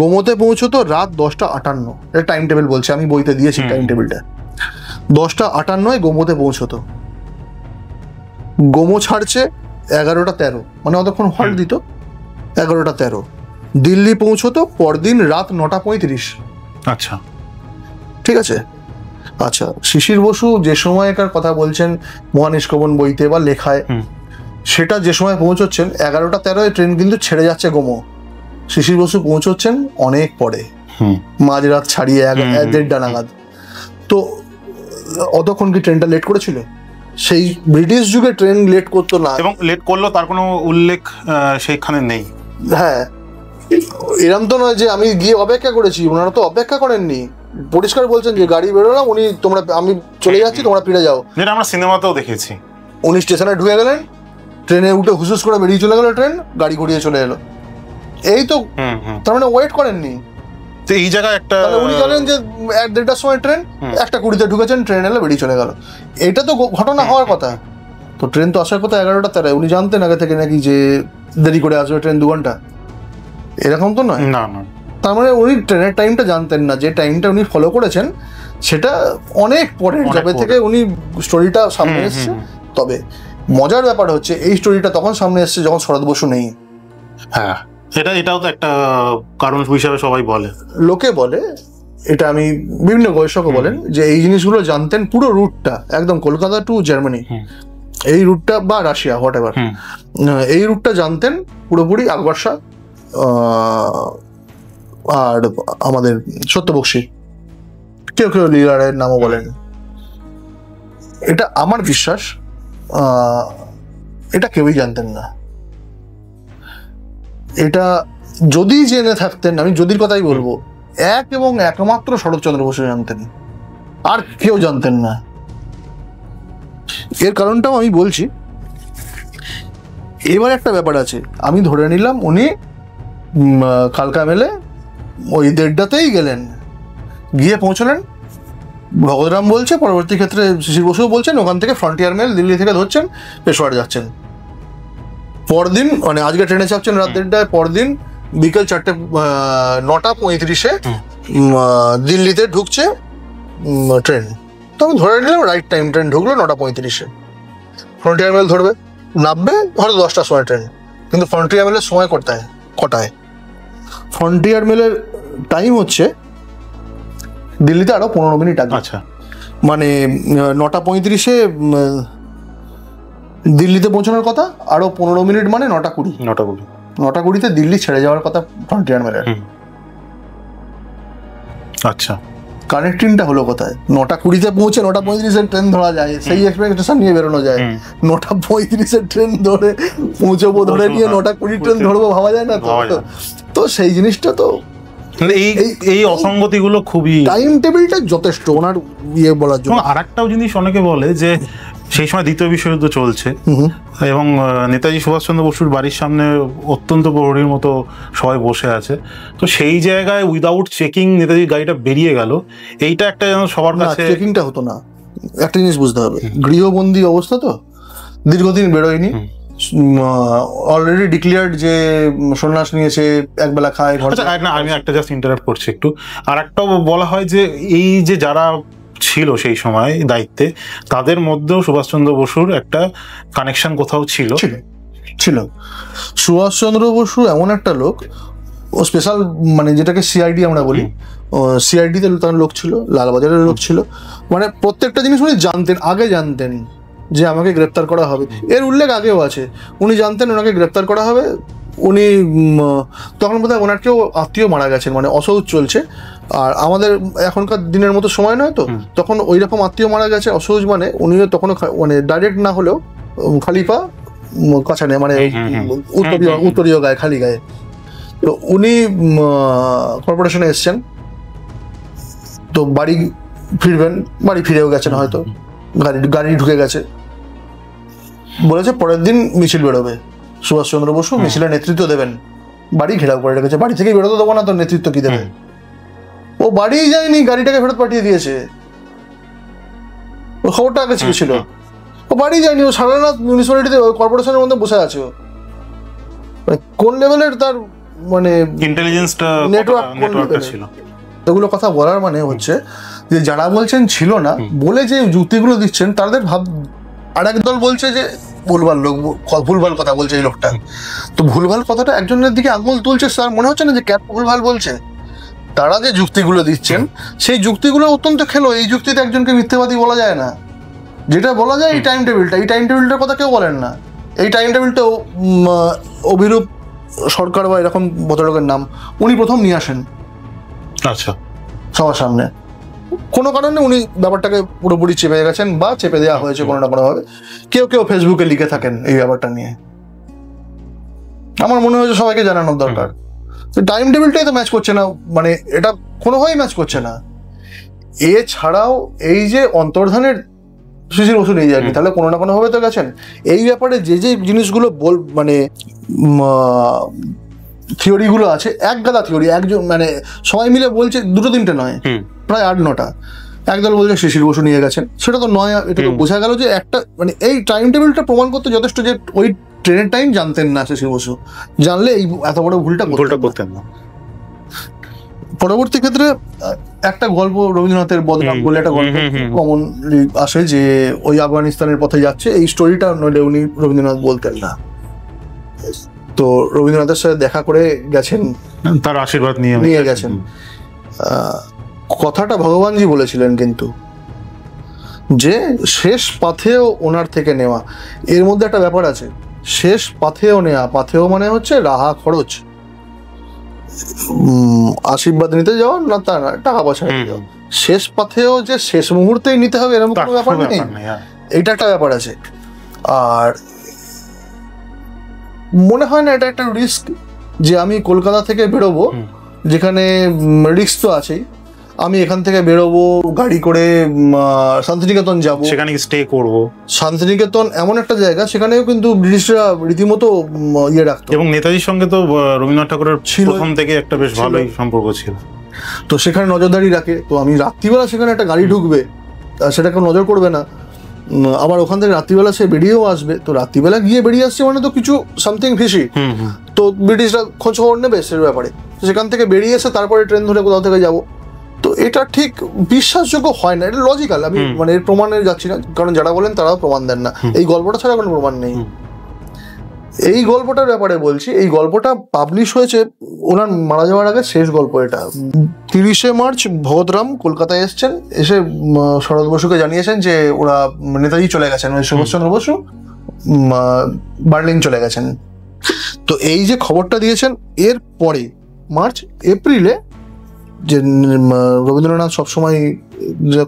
গোমোতে পৌঁছতো রাত 10:58, এটা টাইম টেবিল বলছে, আমি বইতে দিয়েছি টাইম টেবিলটা। 10:58 গোমোতে পৌঁছতো। গোমো ছাড়ছে 11:13, মানে অতক্ষণ হল্ট দিত। 11:13 দিল্লি পৌঁছতো পরদিন রাত 9:35। আচ্ছা, ঠিক আছে। আচ্ছা, শিশির বসু যে সময়কার কথা বলছেন মহানিষ্ক্রমণ বইতে বা লেখায়, সেটা যে সময় পৌঁছচ্ছেন 11:13 ট্রেন কিন্তু ছেড়ে যাচ্ছে গোমো। শিশির বসু পৌঁছচ্ছেন অনেক পরে, মাঝরাত ছাড়িয়ে 1:30 নাগাদ। তো অতক্ষণ কি ট্রেনটা লেট করেছিল? সেই ব্রিটিশ যুগে ট্রেন লেট করতো না, এবং লেট করলেও তার কোনো উল্লেখ সেইখানে নেই। হ্যাঁ, এরম তো নয় যে আমি গিয়ে অপেক্ষা করেছি, ওনারা তো অপেক্ষা করেননি, পরিষ্কার বলছেন যে গাড়ি বেরোলাম, আমি চলে যাচ্ছি, তোমরা ফিরে যাও। যেটা আমরা সিনেমাতেও দেখেছি। উনি স্টেশনে ঢুকে গেলেন, ট্রেনে উঠে হুসুস করে বেরিয়ে চলে গেল ট্রেন, গাড়ি ঘুরিয়ে চলে এলো, এই তো। তার মানে ওয়েট করেননি। তো এই জায়গায় একটা উনি জানেন যে 1-1:30টার সময় ট্রেন, 1:20-তে ঢুকেছেন, ট্রেন এলে বেরিয়ে চলে গেল, এটা তো ঘটনা হওয়ার কথা। তো ট্রেন তো আসার কথা 11টার, উনি জানতেন আগে থেকে নাকি যে দেরি করে আসবে ট্রেন 2 ঘন্টা? এরকম তো নয়। না না, তার মানে উনি ট্রেনের টাইমটা জানতেন না, যে টাইমটা উনি ফলো করেছেন সেটা অনেক পরে, যবে থেকে উনি স্টোরিটা সামনে এসছে। তবে মজার ব্যাপার হচ্ছে এই স্টোরিটা তখন সামনে এসছে যখন শরৎ বসু নেই। হ্যাঁ, এটাও তো একটা কারণ হিসাবে সবাই বলে, লোকে বলে, এটা আমি বিভিন্ন গবেষকও বলেন যে এই জিনিসগুলো জানতেন, পুরো রুটটা একদম কলকাতা টু জার্মানি, এই রুটটা বা রাশিয়া হোয়াট এভার, এই রুটটা জানতেন পুরোপুরি আকবর শাহ আর আমাদের সত্যবক্সী, কেউ কেউ লীলারের নামও বলেন। এটা আমার বিশ্বাস এটা কেউই জানতেন না। এটা যদি জেনে থাকতেন, আমি যদির কথাই বলবো, এক এবং একমাত্র শরৎচন্দ্র বসু জানতেন, আর কেউ জানতেন না। এর কারণটাও আমি বলছি। এবার একটা ব্যাপার আছে, আমি ধরে নিলাম উনি কালকা মেলে ওই 1:30টাতেই গেলেন, গিয়ে পৌঁছলেন, ভগতরাম বলছে, পরবর্তী ক্ষেত্রে শিশির বসুও বলছেন, ওখান থেকে ফ্রন্টিয়ার মেল দিল্লি থেকে ধরছেন, পেশোয়ার যাচ্ছেন। পরদিন মানে আজকে ট্রেনে চাপছেন রাত 1:30টায়, পরদিন বিকেল 9:35-এ দিল্লিতে ঢুকছে ট্রেন। তো আমি ধরে নিলাম রাইট টাইম ট্রেন ঢুকলো 9:35-এ, ফ্রন্টিয়ার মেল ধরবে, নামবে হয়তো 10টার সময় ট্রেন, কিন্তু ফ্রন্টিয়ার মেলের সময় কটায়? ফ্রন্টিয়ার মেলের টাইম হচ্ছে দিল্লিতে আরো 15 মিনিট আগে। আচ্ছা, মানে 9:35-এ দিল্লিতে পৌঁছানোর কথা, আরো 15 মিনিট মানে 9:20। 9:20-তে দিল্লি ছেড়ে যাওয়ার কথা ফ্রন্টিয়ার মেলের। আচ্ছা, কানেক্টিংটা হলো কোথায়? 9:20-তে পৌঁছে 9:35-এ ট্রেন ধরা যায়, সেই এক্সপেকটেশন নিয়ে বেরোনো যায়। 9:35-এ ট্রেন ধরে পৌঁছবো, ধরে নিয়ে 9:20 ট্রেন ধরবো, ভাবা যায় না তো। তো সেই জিনিসটা তো এই অসঙ্গতিগুলো খুবই, টাইম টেবিলটা যথেষ্ট ওনার বলার জন্য। আর একটাও জিনিস অনেকে বলে যে সেই সময় দ্বিতীয় বিশ্বযুদ্ধ চলছে এবং নেতাজি সুভাষচন্দ্র বসুর বাড়ির সামনে অত্যন্ত প্রহরীর মতো সবাই বসে আছে, তো সেই জায়গায় উইদাউট চেকিং নেতাজির গাড়িটা বেরিয়ে গেল, এইটা একটা যেন সবার কাছে। চেকিংটা হতো না, একটা জিনিস বুঝতে হবে, গৃহবন্দী অবস্থা তো, দীর্ঘদিন বেরোয়নি, অলরেডি ডিক্লেয়ার্ড যে সন্ন্যাস নিয়েছে, একবেলা খায়। না, আমি একটা জাস্ট ইন্টারাপ্ট করছি একটু। আর একটাও বলা হয় যে এই যে যারা ছিল সেই সময় দায়িত্বে, তাদের মধ্যেও সুভাষচন্দ্র বসুর একটা কানেকশন কোথাও ছিল। সুভাষচন্দ্র বসু এমন একটা লোক, ও স্পেশাল মানে যেটাকে সিআইডি আমরা বলি, সিআইডিতে তার লোক ছিল, লালবাজারের লোক ছিল, মানে প্রত্যেকটা জিনিস উনি আগে জানতেন যে আমাকে গ্রেপ্তার করা হবে, এর উল্লেখ আগেও আছে, উনি জানতেন ওনাকে গ্রেপ্তার করা হবে। উনি তখন বোধহয় ওনার কেউ আত্মীয় মারা গেছেন, মানে অসৌচ চলছে, আর আমাদের এখনকার দিনের মতো সময় নয় তো, তখন ওই রকম আত্মীয় মারা গেছে, অসৌচ মানে উনিও তখনও মানে ডাইরেক্ট না হলেও খালিফা কাছানে, মানে উত্তরীয় গায়ে, খালি গায়ে। তো উনি কর্পোরেশনে এসছেন, তো বাড়ি ফিরবেন, বাড়ি ফিরেও গেছেন হয়তো, গাড়ি ঢুকে গেছে, বলেছে পরের দিন মিছিল বেরোবে, সুভাষচন্দ্র বসু মিছিলের নেতৃত্ব দেবেন, বাড়ি ঘেরাও করে রেখেছে, বাড়ি থেকেই বেরোতে দেবো না, তো নেতৃত্ব কি দেবে? ও বাড়ি যায়নি, গাড়িটাকে ফেরত পাঠিয়ে দিয়েছে, ও খবরটা আগে ছিল, ও বাড়ি যায়নি, ও সারা রাত মিউনিসিপ্যালিটিতে কর্পোরেশনের মধ্যে বসে আছে। ও মানে কোন লেভেলের তার মানে ইন্টেলিজেন্সটা, নেটওয়ার্কটা ছিল। এগুলো কথা বলার মানে হচ্ছে যে যারা বলছেন ছিল না বলে যে যুক্তিগুলো দিচ্ছেন, তাদের আর এক দল বলছে যে ভুলভাল লোক, ভুলভাল কথা বলছে এই লোকটা। তো ভুলভাল কথাটা একজনের দিকে আঙুল তুলছে, স্যার মনে হচ্ছে না যে ক্যাট ভুলভাল বলছে? তারা যে যুক্তিগুলো দিচ্ছেন সেই যুক্তিগুলো অত্যন্ত খেলো, এই যুক্তিতে একজনকে মিথ্যাবাদী বলা যায় না। যেটা বলা যায় এই টাইম টেবিলটার কথা কেউ বলেন না। এই টাইম টেবিলটা অভিরূপ সরকার বা এরকম ভদ্রলোকের নাম, উনি প্রথম নিয়ে আসেন আচ্ছা সবার সামনে, কোনো কারণে উনি ব্যাপারটাকে পুরোপুরি চেপে গেছেন বা চেপে দেওয়া হয়েছে কোনো না কোনোভাবে। কেউ ফেসবুকে লিখে থাকেন এই ব্যাপারটা নিয়ে, আমার মনে হয়েছে সবাইকে জানানোর দরকার। টাইম টেবিলটাই তো ম্যাচ করছে না, মানে এটা কোনোভাবেই ম্যাচ করছে না। এছাড়াও এই যে অন্তর্ধানের শিশির বসু নিয়ে যায়নি, তাহলে কোনো না কোনোভাবে তো গেছেন। এই ব্যাপারে যে জিনিসগুলো মানে থিওরিগুলো আছে, এক গাদা থিওরি, একজন মানে সবাই মিলে বলছে, দুটো তিনটে নয়, প্রায় 8-9টা। একদল বলছে শিশির বসু নিয়ে গেছেন, সেটা তো নয়। এটা তো বোঝা গেল যে একটা মানে এই টাইম টেবিলটা প্রমাণ করতে যথেষ্ট যে ওই ট্রেনের টাইম জানতেন না শিশির বসু, জানলে এই এত বড় ভুলটা করতেন না। পরবর্তী ক্ষেত্রে একটা গল্প রবীন্দ্রনাথের বদনাম বলে একটা গল্প কমনলি আসে, যে ওই আফগানিস্তানের পথে যাচ্ছে, এই স্টোরিটা নইলে উনি রবীন্দ্রনাথ বলতেন না। তো রবীন্দ্রনাথের সাথে দেখা করে গেছেন, তার আশীর্বাদ নিয়ে গেছেন। কথাটা ভগবানজি বলেছিলেন কিন্তু, যে শেষ পাথেও ওনার থেকে নেওয়া। এর মধ্যে একটা ব্যাপার আছে, শেষ পাথেও নেওয়া, পাথেও মানে হচ্ছে রাহা খরচ, আশীর্বাদ নিতে যাওয়া না, তা না, টাকা পয়সা নিতে যাওয়া। শেষ পাথেও যে শেষ মুহূর্তেই নিতে হবে এরকম কোনো ব্যাপার নেই, এইটা একটা ব্যাপার আছে। আর মনে হয় না এটা একটা রিস্ক, যে আমি কলকাতা থেকে বেরোবো, যেখানে রিস্ক তো আছেই, আমি এখান থেকে বেরোবো গাড়ি করে শান্তিনিকেতন যাবো, সেখানে স্টে করবো। শান্তিনিকেতন এমন একটা জায়গা, সেখানেও কিন্তু ব্রিটিশরা রীতিমতো ইয়ে রাখতো, এবং নেতাজির সঙ্গে তো রবীন্দ্রনাথ ঠাকুরের প্রথম থেকে একটা বেশ ভালোই সম্পর্ক ছিল। তো সেখানে নজরদারি রাখে। তো আমি রাত্রিবেলা সেখানে একটা গাড়ি ঢুকবে, সেটা কেউ নজর করবে না, আবার ওখান থেকে রাত্রিবেলা সে বেরিয়েও আসবে। তো রাত্রিবেলা গিয়ে বেরিয়ে আসছে মানে তো কিছু সামথিং ফিশি, তো ব্রিটিশরা খোঁজ খবর নেবে সে ব্যাপারে। সেখান থেকে বেরিয়ে এসে তারপরে ট্রেন ধরে কোথাও থেকে যাবো, তো এটা ঠিক বিশ্বাসযোগ্য হয় না, এটা লজিক্যাল। আমি মানে এর প্রমাণে যাচ্ছি না, কারণ যারা বলেন তারাও প্রমাণ দেন না, এই গল্পটা ছাড়া কোনো প্রমাণ নেই। এই গল্পটার ব্যাপারে বলছি, এই গল্পটা পাবলিশ হয়েছে ওনার মারা যাওয়ার আগে, শেষ গল্প এটা। 30শে মার্চ ভগতরাম কলকাতায় এসছেন, এসে শরৎ বসুকে জানিয়েছেন যে ওরা নেতাজি চলে গেছেন, সুভাষচন্দ্র বসু বার্লিন চলে গেছেন। তো এই যে খবরটা দিয়েছেন, এর পরে মার্চ এপ্রিলে যে রবীন্দ্রনাথ সবসময়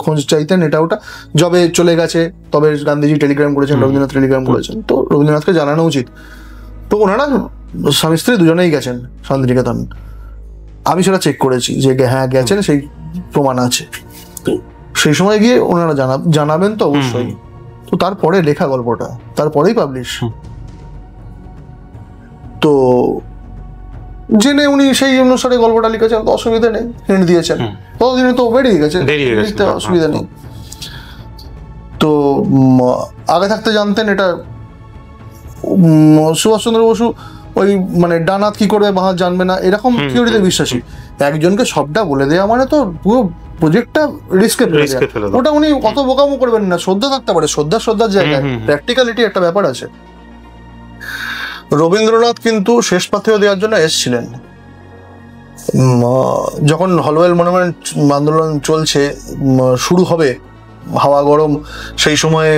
খোঁজ চাইতেন এটা ওটা, যবে চলে গেছে তবে গান্ধীজি টেলিগ্রাম করেছেন, রবীন্দ্রনাথ টেলিগ্রাম করেছেন, তো রবীন্দ্রনাথকে জানানো উচিত। তো ওনারা স্বামী স্ত্রী দুজনেই গেছেন শান্তিনিকেতন, আমি সেটা চেক করেছি যে হ্যাঁ গেছেন, সেই প্রমাণ আছে। তো সেই সময় গিয়ে ওনারা জানাবেন তো অবশ্যই। তো তারপরে লেখা গল্পটা, তারপরেই পাবলিশ। তো জেনে উনি সেই অনুসারে গল্পটা লিখেছেন, তো অসুবিধা নেই, হিন্ট দিয়েছেন, ততদিনে তো বেরিয়ে গেছে, অসুবিধা নেই। তো আগে থাকতে জানতেন এটা সুভাষচন্দ্র বসু ওই মানে ডান হাত কি করবে বাঁ হাত জানবে না, এরকম থিওরিতে বিশ্বাসী। একজনকে সবটা বলে দেওয়া মানে তো পুরো প্রজেক্টটা রিস্কে ফেলে দেওয়া, ওটা উনি অত বোকামো করবেন না। শ্রদ্ধা থাকতে পারে, শ্রদ্ধার জায়গায় প্র্যাকটিক্যালিটি একটা ব্যাপার আছে। রবীন্দ্রনাথ কিন্তু শেষ পাথেও দেওয়ার জন্য এসেছিলেন। যখন হলওয়েল মনুমেন্ট আন্দোলন চলছে, শুরু হবে, হাওয়া গরম, সেই সময়ে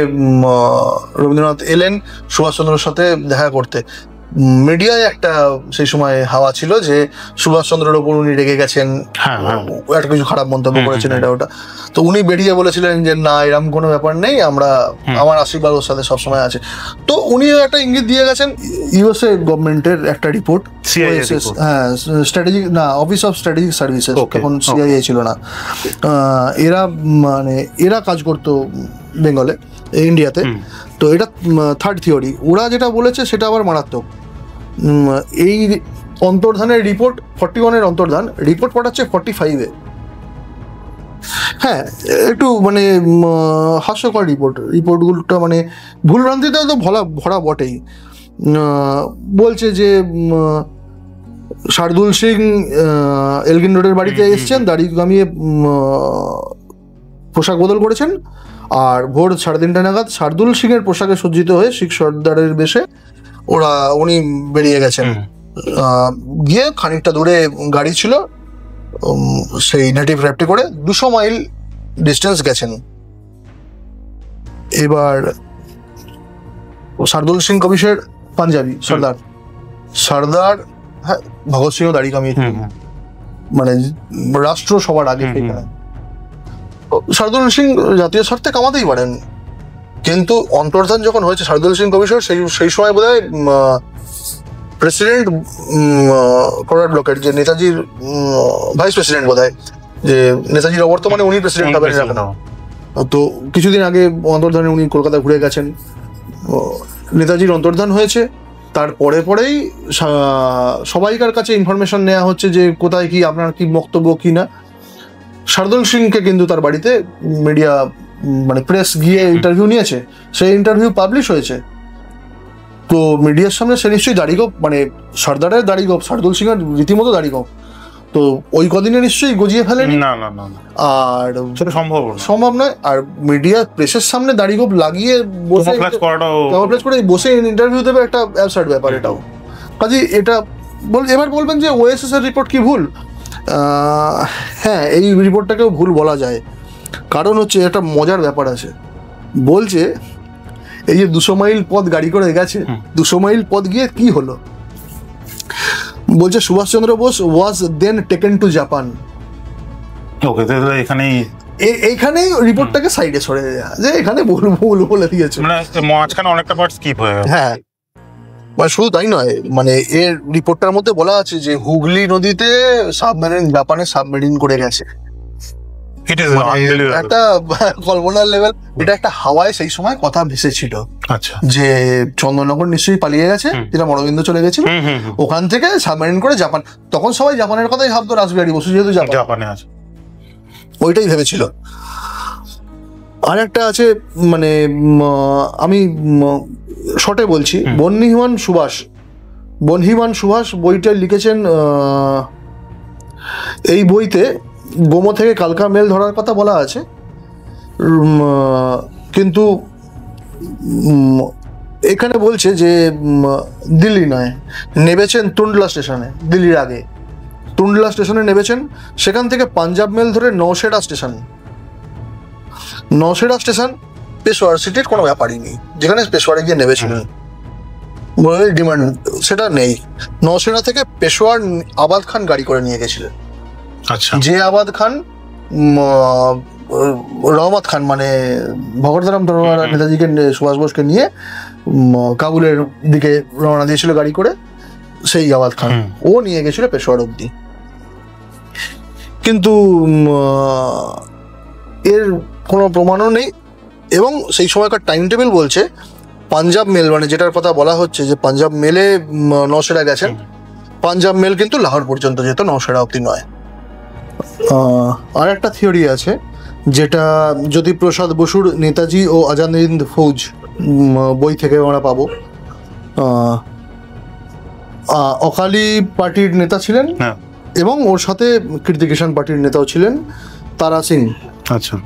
রবীন্দ্রনাথ এলেন সুভাষচন্দ্রের সাথে দেখা করতে। মিডিয়ায় একটা সেই সময় হাওয়া ছিল যে সুভাষচন্দ্রের ওপর উনি রেগে গেছেন, একটা কিছু খারাপ মন্তব্য করেছেন, এটা ওটা। তো উনি বেরিয়ে বলেছিলেন যে না, এরকম কোনো ব্যাপার নেই, আমার আশীর্বাদ ওর সাথে সবসময় আছে। তো উনিও একটা ইঙ্গিত দিয়ে গেছেন। ইউএসএ গভর্নমেন্টের একটা রিপোর্ট, হ্যাঁ, স্ট্র্যাটেজিক না, অফিস অফ স্ট্র্যাটেজিক সার্ভিসেস, তখন সিআইএ ছিল না, এরা কাজ করতো বেঙ্গলে, ইন্ডিয়াতে। তো এটা থার্ড থিওরি, ওরা যেটা বলেছে সেটা আবার মারাত্মক। এই অন্তর্ধানের রিপোর্ট 41-এর অন্তর্ধান রিপোর্ট পাঠাচ্ছে 45-এ। হ্যাঁ, একটু মানে হাস্যকর রিপোর্টগুলোটা, মানে ভুলভ্রান্তিতে তো ভরা বটেই। বলছে যে শার্দুল সিং এলগিন রোডের বাড়িতে এসছেন, দাড়ি কামিয়ে পোশাক বদল করেছেন, আর ভোর 3:30 নাগাদ শার্দুল সিং এর পোশাকে সজ্জিত হয়ে শিখ সর্দারের বেশে উনি বেরিয়ে গেছেন। গিয়ে খানিকটা দূরে গাড়ি ছিল, সেই নেটিভ র্যাপটি করে 200 মাইল ডিস্টেন্স গেছেন। এবার শার্দুল সিং কবিশের পাঞ্জাবি সর্দার, হ্যাঁ, ভগৎ সিংও দাড়ি কামিয়ে, মানে রাষ্ট্র সবার আগে। শার্দুল সিং জাতীয় স্বার্থে কামাতেই পারেন, কিন্তু অন্তর্ধান যখন হয়েছে শার্দুল সিং কমিশন সেই সময় বোধহয় প্রেসিডেন্ট ফরওয়ার্ড ব্লকের যে নেতাজির ভাইস প্রেসিডেন্ট বোধহয়, যে নেতাজির অবর্তমানে উনি প্রেসিডেন্ট হবেন এখন। তো কিছুদিন আগে অন্তর্ধানে উনি কলকাতা ঘুরে গেছেন, নেতাজির অন্তর্ধান হয়েছে, তারপরে পরেই সবাইকার কাছে ইনফরমেশন নেওয়া হচ্ছে যে কোথায় কি আপনার কি বক্তব্য কি না। শার্দুল সিংকে কিন্তু তার বাড়িতে মিডিয়া মানে প্রেস গিয়ে ইন্টারভিউ নিয়েছে, সেই ইন্টারভিউ পাবলিশ হয়েছে। তো মিডিয়ার সামনে সে নিশ্চয়ই দাড়িগোপ, মানে সর্দারের দাড়িগোপ, শার্দুল সিং এর রীতিমতো দাড়িগোপ, তো ওই কদিনে নিশ্চয়ই গজিয়ে ফেলেনি। না না না, আর সেটা সম্ভব নয়। আর মিডিয়া প্রেসের সামনে দাড়িগোপ লাগিয়ে বসে করে বসে ইন্টারভিউ দেবে, একটা অ্যাবসার্ড ব্যাপার এটাও। কাজে এটা এবার বলবেন যে ওএসএস এর রিপোর্ট কি ভুল? হ্যাঁ, এই রিপোর্টটাকেও ভুল বলা যায়, কারণ হচ্ছে একটা মজার ব্যাপার আছে। বলছে এই যে 200 মাইল পথ গাড়ি করে গেছে, 200 মাইল পথ গিয়ে কি হলো? বলছে সুভাষচন্দ্র বোস ওয়াজ দেন টেকেন টু জাপান। ওকে, এখানেই এইখানেই রিপোর্টটাকে সাইডে সরে দেওয়া, যে এখানে ভুল বলে দিয়েছে, মানে মাঝখানে অনেকটা পার্ট স্কিপ হয়ে গেল। হ্যাঁ, মানে শুধু তাই নয়, মানে এর রিপোর্টটার মধ্যে বলা আছে যে হুগলি নদীতে সাবমেরিন, জাপানে সাবমেরিন করে গেছে। একটা কল্পনার লেভেল। এটা একটা হাওয়ায় সেই সময় কথা ভেসেছিল, আচ্ছা, যে চন্দননগর নিশ্চয়ই পালিয়ে গেছে, যেটা মরবিন্দু চলে গেছিল, ওখান থেকে সাবমেরিন করে জাপান। তখন সবাই জাপানের কথাই ভাবতো, রাসবিহারী বসু যেহেতু জাপানে আছে, ওইটাই ভেবেছিল। আর একটা আছে, মানে আমি শর্টে বলছি, বহ্নিমান সুভাষ বইটা লিখেছেন। এই বইতে গোমো থেকে কালকা মেল ধরার কথা বলা আছে, কিন্তু এখানে বলছে যে দিল্লি নয়, নেমেছেন তুন্ডলা স্টেশনে, দিল্লির আগে তুন্ডলা স্টেশনে নেমেছেন, সেখান থেকে পাঞ্জাব মেল ধরে নওশেরা স্টেশন পেশোয়ার সিটির কোনো ব্যাপারই নেই, যেখানে পেশোয়ারে গিয়ে নেমেছিলেন ডিমান্ড সেটা নেই। নওশেরা থেকে পেশোয়ার আবাদ খান গাড়ি করে নিয়ে গেছিলেন। আচ্ছা, যে আবাদ খান রহমত খান, মানে ভগতরাম তরওয়ার নেতাজিকে, সুভাষ বোসকে নিয়ে কাবুলের দিকে রওনা দিয়েছিল গাড়ি করে, সেই আবাদ খান ও নিয়ে গেছিল পেশোয়ার অব্দি। কিন্তু এর কোনো প্রমাণও নেই, এবং সেই সময়কার টাইম টেবিল বলছে পাঞ্জাব মেল, মানে যেটার কথা বলা হচ্ছে যে পাঞ্জাব মেলে নওশেরা গেছেন, পাঞ্জাব মেল কিন্তু লাহোর পর্যন্ত যেত, নওশেরা অব্দি নয়। আর একটা থিওরি আছে, যেটা জ্যোতিপ্রসাদ বসুর নেতাজি ও আজাদ হিন্দ ফৌজ বই থেকে আমরা পাবো। অকালি পার্টির নেতা ছিলেন, এবং ওর সাথে কীর্তিকিষাণ পার্টির নেতাও ছিলেন তারা সিং। আচ্ছা,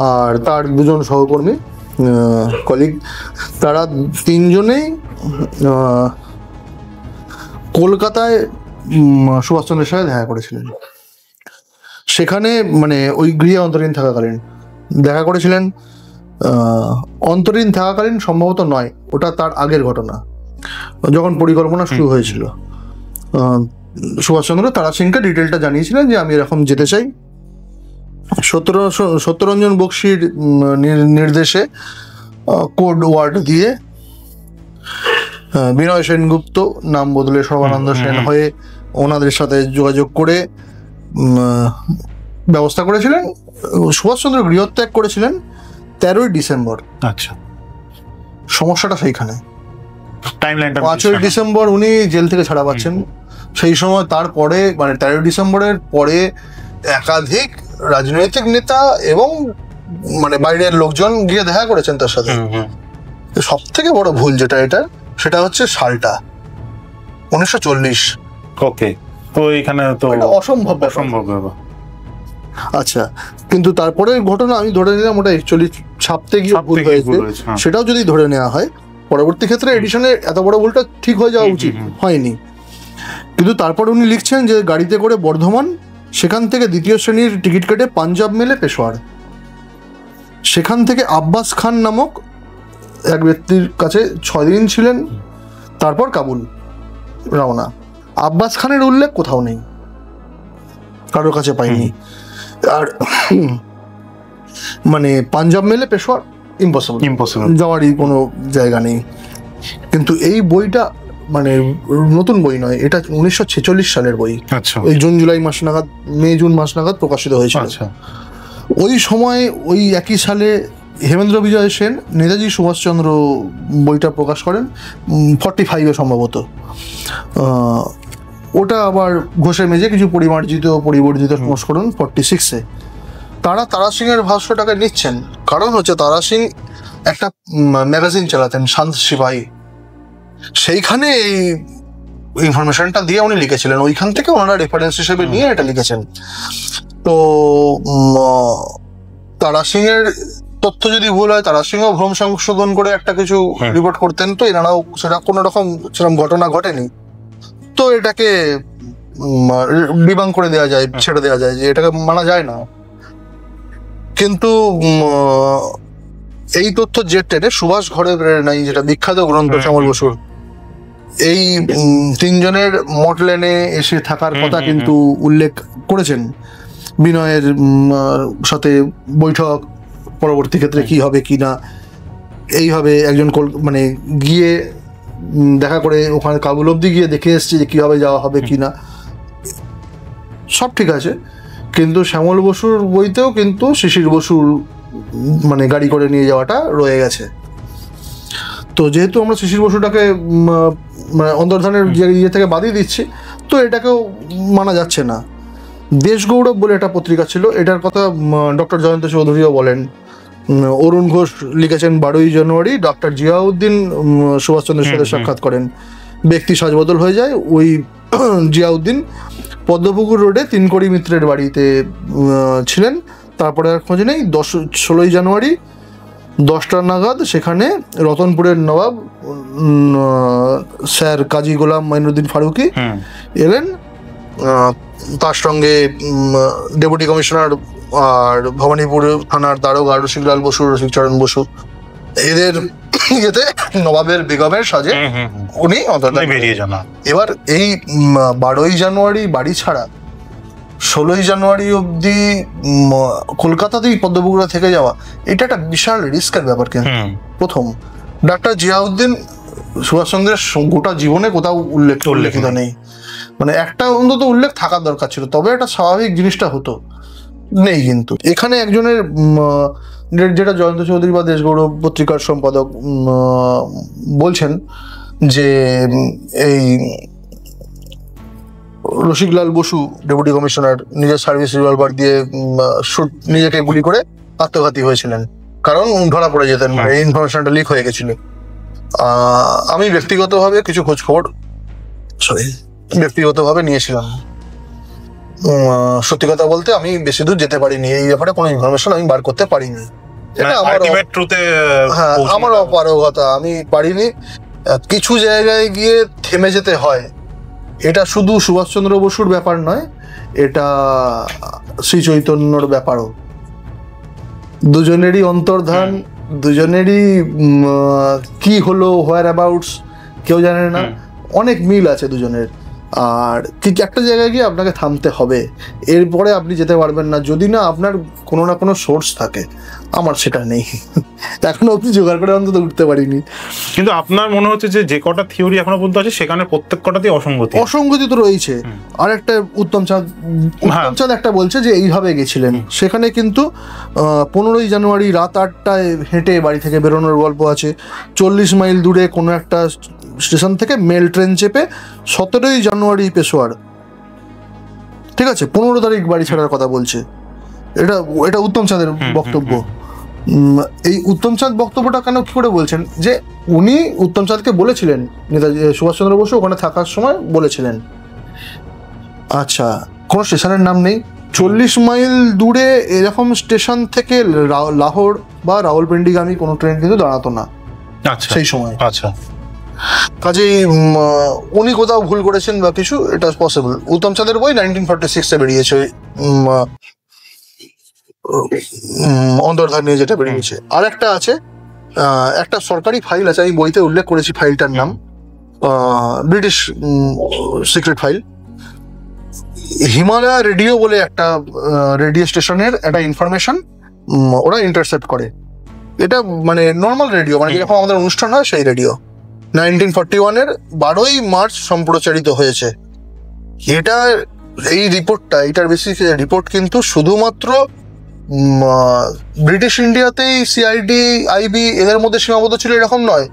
আর তার দুজন সহকর্মী কলিগ, তারা তিনজনেই কলকাতায় সুভাষচন্দ্রের সাথে দেখা করেছিলেন। সেখানে মানে ওই গৃহে অন্তরীণ থাকাকালীন দেখা করেছিলেন। অন্তরীণ থাকাকালীন সম্ভবত নয়, ওটা তার আগের ঘটনা, যখন পরিকল্পনা শুরু হয়েছিল। সুভাষচন্দ্র তারা সিংকে ডিটেলটা জানিয়েছিলেন যে আমি এরকম যেতে চাই। সত্যরঞ্জন বক্সির নির্দেশে কোড ওয়ার্ড দিয়ে বিনয় সেনগুপ্ত নাম বদলে সর্বানন্দ সেন হয়ে ওনাদের সাথে যোগাযোগ করে ব্যবস্থা করেছিলেন। সুভাষচন্দ্র গৃহত্যাগ করেছিলেন 13ই ডিসেম্বর। আচ্ছা, সমস্যাটা সেইখানে। 5ই ডিসেম্বর উনি জেল থেকে ছাড়া পাচ্ছেন। সেই সময় তারপরে, মানে 13ই ডিসেম্বরের পরে একাধিক রাজনৈতিক নেতা এবং মানে বাইরের লোকজন গিয়ে দেখা করেছেন তার সাথে। সব থেকে বড় ভুল যেটা এটা, সেটা হচ্ছে সালটা 1940। ওকে, তো এখানে তো অসম্ভব। আচ্ছা, কিন্তু তারপরে ঘটনা আমি ধরে নিলাম ওটা অ্যাকচুয়ালি ছাপতে গিয়ে ভুল হয়েছে, সেটাও যদি ধরে নেওয়া হয়, পরবর্তী ক্ষেত্রে এডিশনে এত বড় ভুলটা ঠিক হয়ে যাওয়া উচিত হয়নি। কিন্তু তারপর উনি লিখছেন যে গাড়িতে করে বর্ধমান, সেখান থেকে 2য় শ্রেণীর টিকিট কেটে পাঞ্জাব মেলে পেশোয়ার, সেখান থেকে আব্বাস খান নামক এক ব্যক্তির কাছে 6 দিন ছিলেন, তারপর কাবুল রওনা। আব্বাস খানের উল্লেখ কোথাও নেই, কারোর কাছে পাইনি। আর মানে পাঞ্জাব মেলে পেশোয়ার ইম্পসিবল, যাওয়ারই কোনো জায়গা নেই। কিন্তু এই বইটা মানে নতুন বই নয়, এটা 1946 সালের বই। আচ্ছা ওই জুন জুলাই মাস নাগাদ, মে জুন মাস নাগাদ প্রকাশিত হয়েছিল। আচ্ছা ওই সময় ওই একই সালে হেমেন্দ্র বিজয় সেন নেতাজি সুভাষচন্দ্র বইটা প্রকাশ করেন 45-এ সম্ভবত। ওটা আবার ঘষে মেজে কিছু পরিবর্জিত সংস্করণ 46-এ। তারা সিংয়ের ভাষ্যটাকে নিচ্ছেন, কারণ হচ্ছে তারা সিং একটা ম্যাগাজিন চালাতেন শান্ত সিপাহী, সেইখানে এই ইনফরমেশনটা দিয়ে উনি লিখেছিলেন, ওইখান থেকে ওনারা রেফারেন্স হিসেবে নিয়ে এটা লিখেছেন। তো তারা সিং এর তথ্য যদি ভুল হয়, তারা সিংও ভ্রম সংশোধন করে একটা কিছু রিপোর্ট করতেন, তো এনারাও সেটা কোনো রকম সেরকম ঘটনা ঘটেনি, তো এটাকে ডিবাঙ্ক করে দেওয়া যায়, ছেড়ে দেওয়া যায় যে এটাকে মানা যায় না। কিন্তু এই তথ্য যে টেনে সুভাষ ঘরে নাই, যেটা বিখ্যাত গ্রন্থ শ্যামল বসুর, এই তিনজনের মটলেনে এসে থাকার কথা কিন্তু উল্লেখ করেছেন। বিনয়ের সাথে বৈঠক, পরবর্তী ক্ষেত্রে কি হবে কি না, এইভাবে একজন মানে গিয়ে দেখা করে ওখানে কাবুল অব্দি গিয়ে দেখে এসছে যে কীভাবে যাওয়া হবে কি না, সব ঠিক আছে। কিন্তু শ্যামল বসুর বইতেও কিন্তু শিশির বসুর মানে গাড়ি করে নিয়ে যাওয়াটা রয়ে গেছে। তো যেহেতু আমরা শিশির বসুটাকে মানে অন্তর্ধানের ইয়ে থেকে বাদিয়ে দিচ্ছি, তো এটাকেও মানা যাচ্ছে না। দেশগৌরব বলে একটা পত্রিকা ছিল, এটার কথা ডক্টর জয়ন্ত চৌধুরীও বলেন। অরুণ ঘোষ লিখেছেন 12ই জানুয়ারি ডক্টর জিয়াউদ্দিন সুভাষচন্দ্রের সাথে সাক্ষাৎ করেন, ব্যক্তি সাজবদল হয়ে যায়। ওই জিয়াউদ্দিন পদ্মপুকুর রোডে তিনকড়ি মিত্রের বাড়িতে ছিলেন, তারপরে আর খোঁজ নেই। 16ই জানুয়ারি 10টা নাগাদ সেখানে রতনপুরের নবাব স্যার কাজী গোলাম মাইনুদ্দিন ফারুকি এলেন, তার সঙ্গে ডেপুটি কমিশনার আর ভবানীপুর থানার দারোগা রসিকলাল বসু, রসিকচরণ বসু, এদের ইয়েতে নবাবের বেগমের সাজে উনি বেরিয়ে যান। এবার এই 12ই জানুয়ারি বাড়ি ছাড়া 16ই জানুয়ারি অব্দি কলকাতাতেই পদ্মপুকুরা থেকে যাওয়া, এটা একটা বিশাল রিস্কের ব্যাপার। কিন্তু প্রথম ডাক্তার জিয়াউদ্দিন সুভাষচন্দ্রের গোটা জীবনে কোথাও উল্লেখিত নেই, মানে একটা অন্তত উল্লেখ থাকার দরকার ছিল, তবে একটা স্বাভাবিক জিনিসটা হতো, নেই। কিন্তু এখানে একজনের, যেটা জয়ন্ত চৌধুরী বা দেশগৌরব পত্রিকার সম্পাদক বলছেন যে এই রসিকলাল বসু ডেপুটি কমিশনার নিজের সার্ভিস রিভলভার দিয়ে নিজেকে গুলি করে আত্মঘাতী হয়েছিলেন, কারণ ধরা পড়ে যেতেন, এই ইনফরমেশনটা লিক হয়ে গেছিল। আমি ব্যক্তিগতভাবে কিছু খোঁজ খবর নিয়েছিলাম। সত্যি কথা বলতে আমি বেশি দূর যেতে পারিনি, এই ব্যাপারে কোনো ইনফরমেশন আমি বার করতে পারিনি, এটা আমার অপারগতা, আমি পারিনি। কিছু জায়গায় গিয়ে থেমে যেতে হয়, এটা শুধু সুভাষচন্দ্র বসুর ব্যাপার নয়, এটা শ্রী চৈতন্যর ব্যাপারও। দুজনেরই অন্তর্ধান, দুজনেরই কি হলো, হোয়ার অ্যাবাউটস কেউ জানে না, অনেক মিল আছে দুজনের। আর ঠিক একটা জায়গায় গিয়ে আপনাকে থামতে হবে, এরপরে আপনি যেতে পারবেন না যদি না আপনার কোনো না কোনো সোর্স থাকে। আমার সেটা নেই, এখনো অব্দি জোগাড় করে অন্তত উঠতে পারিনি। কিন্তু আপনার মনে হচ্ছে যে কটা থিওরি এখনো পর্যন্ত আছে সেখানে প্রত্যেক কটাতেই অসঙ্গতি তো রয়েছে। আর একটা উত্তম চাঁদ একটা বলছে যে এইভাবে গেছিলেন, সেখানে কিন্তু 15ই জানুয়ারি রাত 8টায় হেঁটে বাড়ি থেকে বেরোনোর গল্প আছে। 40 মাইল দূরে কোনো একটা স্টেশন থেকে মেল ট্রেন চেপে 17ই জানুয়ারি পেশোয়ার, ঠিক আছে, 15 তারিখ বাড়ি ছাড়ার কথা বলছে। এটা উত্তম চাঁদের বক্তব্য। এই উত্তম চাঁদ বক্তব্যটা কেন কি করে বলছেন, যে উনি উত্তম চাঁদকে বলেছিলেন, নেতাজি সুভাষচন্দ্র বসু ওখানে থাকার সময় বলেছিলেন। আচ্ছা, কোনো স্টেশনের নাম নেই, 40 মাইল দূরে এরকম স্টেশন থেকে লাহোর বা রাওয়ালপিন্ডিগামী কোনো ট্রেন কিন্তু দাঁড়াতো না সেই সময়। আচ্ছা, কাজেই উনি কোথাও ভুল করেছেন বা কিছু, এটা পসিবল। উত্তম চাঁদের বই 1946-এ বেরিয়েছে, অন্তর্ধান নিয়ে যেটা বেরিয়েছে। আর একটা আছে, একটা সরকারি ফাইল আছে, আমি বইতে উল্লেখ করেছি ফাইলটার নাম, British secret file. Himalaya radio বলে একটা রেডিও স্টেশনের একটা ইনফরমেশন ওরা ইন্টারসেপ্ট করে। এটা মানে নর্মাল রেডিও, মানে যেরকম আমাদের অনুষ্ঠান হয় সেই রেডিও। 1941-এর 12ই মার্চ সম্প্রচারিত হয়েছে। এটা এই রিপোর্টটা, এটার বেসিক রিপোর্ট কিন্তু শুধুমাত্র ব্রিটিশ ইন্ডিয়াতেই সিআইডি, আইবি এদের মধ্যে সীমাবদ্ধ ছিল এরকম নয়।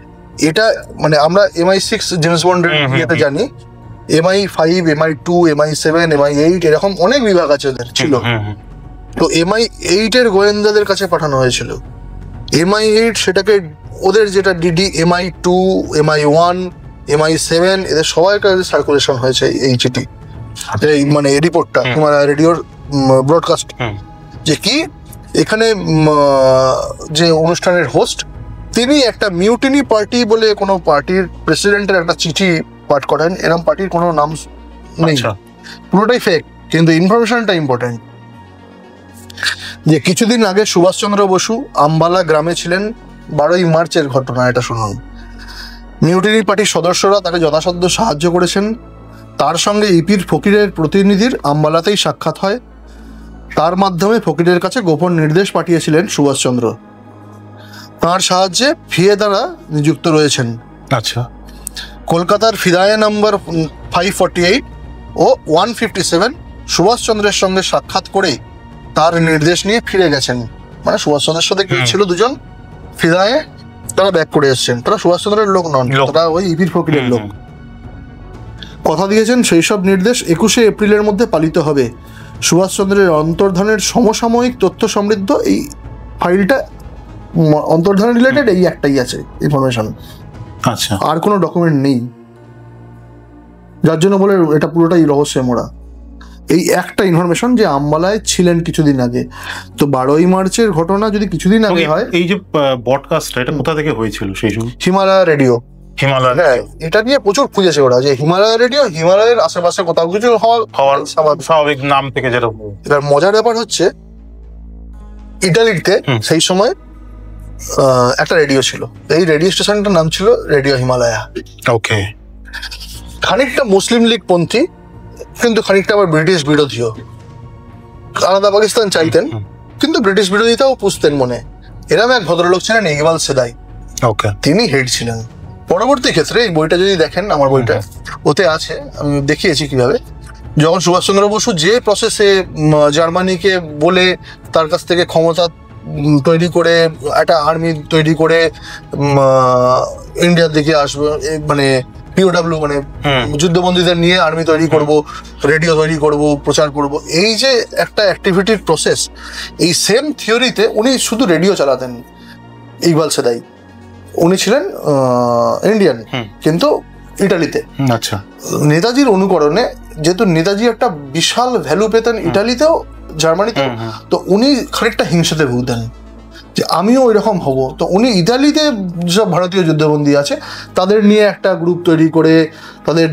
এটা মানে আমরা MI6 জেমস বন্ডের ইয়েতে জানি, MI5, MI2, MI7, MI8 এরকম অনেক বিভাগ আছে ওদের ছিল। তো MI8 এর গোয়েন্দাদের কাছে পাঠানো হয়েছিল। MI8 সেটাকে ওদের যেটা ডিডি, MI2, MI1, MI7 এদের সবার কাছে সার্কুলেশন হয়েছে এই চিঠি, এই মানে রিপোর্টটা হিমালয় রেডিওর ব্রডকাস্ট। যে কি এখানে যে অনুষ্ঠানের হোস্ট তিনি একটা মিউটিনি পার্টি বলে কোনো পার্টির প্রেসিডেন্টের একটা চিঠি পাঠ করেন। এরকম পার্টির কোনো নাম নেই, পুরোটাই ফেক, কিন্তু ইনফরমেশনটা ইম্পর্টেন্ট। যে কিছুদিন আগে সুভাষচন্দ্র বসু আম্বালা গ্রামে ছিলেন, 12ই মার্চের ঘটনা। এটা শুনুন। মিউটিনি পার্টির সদস্যরা তাকে যথাসাধ্য সাহায্য করেছেন। তার সঙ্গে ইপির ফকিরের প্রতিনিধির আম্বালাতেই সাক্ষাৎ হয়। তার মাধ্যমে ফকিরের কাছে গোপন নির্দেশ পাঠিয়েছিলেন সুভাষচন্দ্র। তার সাহায্যে ফিয়েদারা নিযুক্ত রয়েছেন। আচ্ছা। কলকাতার ফিদায়ে নাম্বার 548 ও 157 সুভাষচন্দ্রের সঙ্গে সাক্ষাৎ করে তার নির্দেশ নিয়ে ফিরে গেছেন। মানে সুভাষচন্দ্রের সাথে ছিল দুজন ফিদায়ে, তারা ব্যাক করে এসছেন। তারা সুভাষচন্দ্রের লোক নন, তারা ওই ইপির ফকিরের লোক। কথা দিয়েছেন সেই সব নির্দেশ 21শে এপ্রিলের মধ্যে পালিত হবে। সুভাষচন্দ্রের অন্তর্ধানের সমসাময়িক তথ্য সমৃদ্ধ এই ফাইলটা, অন্তর্ধান রিলেটেড এই একটাই আছে ইনফরমেশন। আচ্ছা, আর কোনো ডকুমেন্ট নেই, যার জন্য বলে এটা পুরোটাই রহস্যে মোড়া। এই একটা ইনফরমেশন যে আম্বালায় ছিলেন কিছুদিন আগে। তো 12ই মার্চের ঘটনা যদি কিছুদিন আগে হয়। এই যে ব্রডকাস্টটা এটা কোথা থেকে হয়েছিল সেই সময়? হিমালয় রেডিও। হিমালয়, হ্যাঁ, এটা নিয়ে প্রচুর খুঁজেছে ওরা যে হিমালয় রেডিও হিমালয়ের আশেপাশে কোথাও কিছু হওয়ার স্বাভাবিক নাম থেকে যেটা। এবার মজার ব্যাপার হচ্ছে ইটালিতে সেই সময় একটা রেডিও ছিল। এই রেডিও স্টেশনটার নাম ছিল রেডিও হিমালয়া। ওকে। খানিকটা মুসলিম লীগ পন্থী, কিন্তু খানিকটা আবার ব্রিটিশ বিরোধীও। আলাদা পাকিস্তান চাইতেন, কিন্তু ব্রিটিশ বিরোধিতাও পুষতেন মনে। এরকম এক ভদ্রলোক ছিলেন ইকবাল সেদাই। ওকে। তিনি হেড ছিলেন। পরবর্তী ক্ষেত্রে এই বইটা যদি দেখেন, আমার বইটা ওতে আছে, আমি দেখিয়েছি কিভাবে যখন সুভাষচন্দ্র বসু যে প্রসেসে জার্মানিকে বলে তার কাছ থেকে ক্ষমতা তৈরি করে একটা আর্মি তৈরি করে ইন্ডিয়ার দিকে আসবে, মানে POW মানে যুদ্ধবন্দীদের নিয়ে আর্মি তৈরি করব, রেডিও তৈরি করব, প্রচার করব, এই যে একটা অ্যাক্টিভিটির প্রসেস, এই সেম থিওরিতে উনি শুধু রেডিও চালাতেন। ইকবাল সেদাই উনি ছিলেন ইন্ডিয়ান, কিন্তু ইটালিতে। আচ্ছা। নেতাজির অনুকরণে, যেহেতু নেতাজি একটা বিশাল ভ্যালু পেতেন ইটালিতেও জার্মানিতেও, তো উনি খানিকটা হিংসাতে ভুগতেন যে আমিও ওই রকম হব। তো উনি ইতালিতে যেসব ভারতীয় যুদ্ধবন্দী আছে তাদের নিয়ে একটা গ্রুপ তৈরি করে তাদের